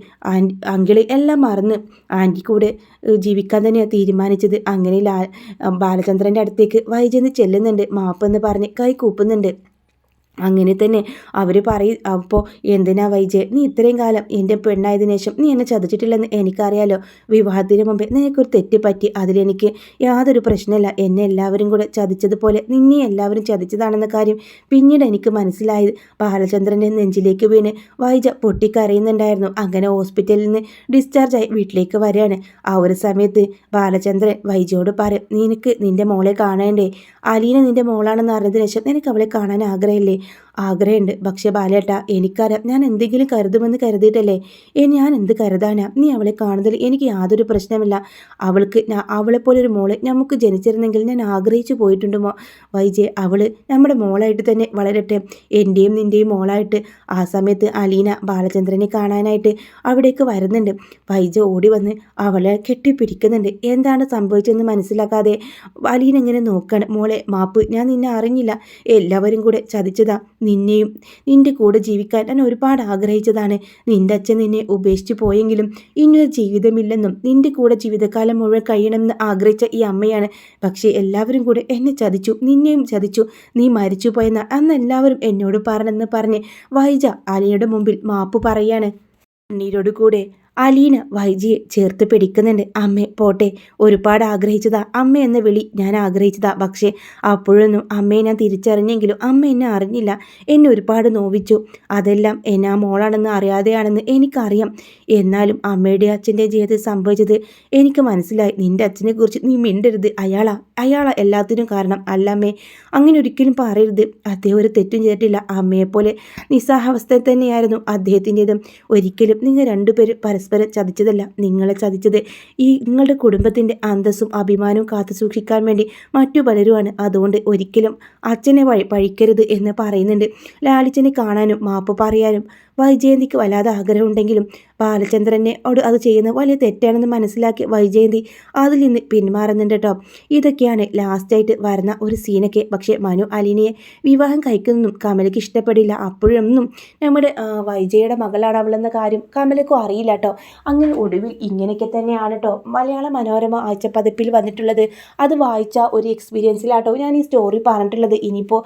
അങ്കിള് എല്ലാം മറന്ന് ആൻറ്റി കൂടെ ജീവിക്കാൻ തന്നെയാണ് തീരുമാനിച്ചത്. അങ്ങനെ ബാലചന്ദ്രൻ്റെ അടുത്തേക്ക് വൈജയന്തി ചെല്ലുന്നുണ്ട്. മാപ്പെന്ന് പറഞ്ഞ് കൈ കൂപ്പുന്നുണ്ട്. അങ്ങനെ തന്നെ അവർ പറയും. അപ്പോൾ എന്തിനാ വൈജയ്, നീ ഇത്രയും കാലം എൻ്റെ പെണ്ണായതിനു ശേഷം നീ എന്നെ ചതിച്ചിട്ടില്ലെന്ന് എനിക്കറിയാലോ. വിവാഹത്തിന് മുമ്പേ നിനക്കൊരു തെറ്റ് പറ്റി. അതിലെനിക്ക് യാതൊരു പ്രശ്നമില്ല. എന്നെ എല്ലാവരും കൂടെ ചതിച്ചതുപോലെ നിന്നെ എല്ലാവരും ചതിച്ചതാണെന്ന കാര്യം പിന്നീട് എനിക്ക് മനസ്സിലായത്. ബാലചന്ദ്രൻ്റെ നെഞ്ചിലേക്ക് വീണ് വൈജ പൊട്ടിക്കരയുന്നുണ്ടായിരുന്നു. അങ്ങനെ ഹോസ്പിറ്റലിൽ നിന്ന് ഡിസ്ചാർജായി വീട്ടിലേക്ക് വരികയാണ്. ആ ഒരു സമയത്ത് ബാലചന്ദ്രൻ വൈജയോട് പറയും, നിനക്ക് നിൻ്റെ മോളെ കാണേണ്ടേ? അലീന നിൻ്റെ മോളാണെന്ന് അറിഞ്ഞതിന് ശേഷം നിനക്ക് അവളെ കാണാൻ ആഗ്രഹമില്ലേ? ആഗ്രഹമുണ്ട്. പക്ഷേ ബാലേട്ട, എനിക്കറിയാം ഞാൻ എന്തെങ്കിലും കരുതുമെന്ന് കരുതിയിട്ടല്ലേ. ഞാൻ എന്ത് കരുതാനാ? നീ അവളെ കാണുന്നതിൽ എനിക്ക് യാതൊരു പ്രശ്നമില്ല. അവളെപ്പോലൊരു മോള് നമുക്ക് ജനിച്ചിരുന്നെങ്കിൽ ഞാൻ ആഗ്രഹിച്ചു പോയിട്ടുണ്ടോ വൈജയ്. അവൾ നമ്മുടെ മോളായിട്ട് തന്നെ വളരട്ടെ, എൻ്റെയും നിൻ്റെയും മോളായിട്ട്. ആ സമയത്ത് അലീന ബാലചന്ദ്രനെ കാണാനായിട്ട് അവിടേക്ക് വരുന്നുണ്ട്. വൈജ ഓടി വന്ന് അവളെ കെട്ടിപ്പിടിക്കുന്നുണ്ട്. എന്താണ് സംഭവിച്ചതെന്ന് മനസ്സിലാക്കാതെ അലീന ഇങ്ങനെ നോക്കുകയാണ്. മോളെ മാപ്പ്, ഞാൻ നിന്നെ അറിഞ്ഞില്ല. എല്ലാവരും കൂടെ ചതിച്ചതാ. നിന്നെയും നിൻ്റെ കൂടെ ജീവിക്കാൻ ഞാൻ ഒരുപാട് ആഗ്രഹിച്ചതാണ്. നിൻ്റെ അച്ഛൻ നിന്നെ ഉപേക്ഷിച്ച് പോയെങ്കിലും ഇനിയൊരു ജീവിതമില്ലെന്നും നിൻ്റെ കൂടെ ജീവിതകാലം മുഴുവൻ കഴിയണമെന്ന് ആഗ്രഹിച്ച ഈ അമ്മയാണ്. പക്ഷേ എല്ലാവരും കൂടെ എന്നെ ചതിച്ചു, നിന്നെയും ചതിച്ചു. നീ മരിച്ചു പോയെന്ന അന്ന് എല്ലാവരും എന്നോട് പറഞ്ഞെന്ന് പറഞ്ഞ് വൈജ അലിയുടെ മുമ്പിൽ മാപ്പ് പറയാണ്. കണ്ണീരോട് കൂടെ അലീന വൈജിയെ ചേർത്ത് പിടിക്കുന്നുണ്ട്. അമ്മേ പോട്ടെ, ഒരുപാട് ആഗ്രഹിച്ചതാ അമ്മ എന്ന വിളി ഞാൻ ആഗ്രഹിച്ചതാ. പക്ഷേ അപ്പോഴൊന്നും അമ്മയെ ഞാൻ തിരിച്ചറിഞ്ഞെങ്കിലും അമ്മ എന്നെ അറിഞ്ഞില്ല. എന്നെ ഒരുപാട് നോവിച്ചു. അതെല്ലാം എന്നെ ആ മോളാണെന്ന് അറിയാതെയാണെന്ന് എനിക്കറിയാം. എന്നാലും അമ്മയുടെ അച്ഛൻ്റെ ജീവിതത്തിൽ സംഭവിച്ചത് എനിക്ക് മനസ്സിലായി. നിൻ്റെ അച്ഛനെ കുറിച്ച് നീ മിണ്ടരുത്. അയാളാ എല്ലാത്തിനും കാരണം. അല്ലമ്മേ, അങ്ങനെ ഒരിക്കലും പറയരുത്. അദ്ദേഹം ഒരു തെറ്റും ചെയ്തിട്ടില്ല. അമ്മയെപ്പോലെ നിസ്സഹാവസ്ഥ തന്നെയായിരുന്നു അദ്ദേഹത്തിൻ്റെതും. ഒരിക്കലും നിങ്ങൾ രണ്ടുപേരും പരസ്പരം ചതിച്ചതല്ല. നിങ്ങളെ ചതിച്ചത് നിങ്ങളുടെ കുടുംബത്തിൻ്റെ അന്തസ്സും അഭിമാനവും കാത്തു സൂക്ഷിക്കാൻ വേണ്ടി മറ്റു പലരുമാണ്. അതുകൊണ്ട് ഒരിക്കലും അച്ഛനെ പഴിക്കരുത് എന്ന് പറയുന്നുണ്ട്. ലാലിച്ചനെ കാണാനും മാപ്പ് പറയാനും വൈജയന്തിക്ക് വല്ലാതെ ആഗ്രഹമുണ്ടെങ്കിലും ബാലചന്ദ്രനോട് അത് ചെയ്യുന്നത് വലിയ തെറ്റാണെന്ന് മനസ്സിലാക്കി വൈജയന്തി അതിൽ നിന്ന് പിന്മാറുന്നുണ്ട് കേട്ടോ. ഇതൊക്കെയാണ് ലാസ്റ്റായിട്ട് വരുന്ന ഒരു സീനൊക്കെ. പക്ഷേ മനു അലീനയെ വിവാഹം കഴിക്കുന്നതും കമലയ്ക്ക് ഇഷ്ടപ്പെടില്ല. അപ്പോഴൊന്നും നമ്മുടെ വൈജയുടെ മകളാണ് അവളെന്ന കാര്യം കമലയ്ക്കും അറിയില്ല കേട്ടോ. അങ്ങനെ ഒടുവിൽ ഇങ്ങനെയൊക്കെ തന്നെയാണ് കേട്ടോ മലയാള മനോരമ ആഴ്ചപ്പതിപ്പിൽ വന്നിട്ടുള്ളത്. അത് വായിച്ച ഒരു എക്സ്പീരിയൻസിലാട്ടോ ഞാൻ ഈ സ്റ്റോറി പറഞ്ഞിട്ടുള്ളത്. ഇനിയിപ്പോൾ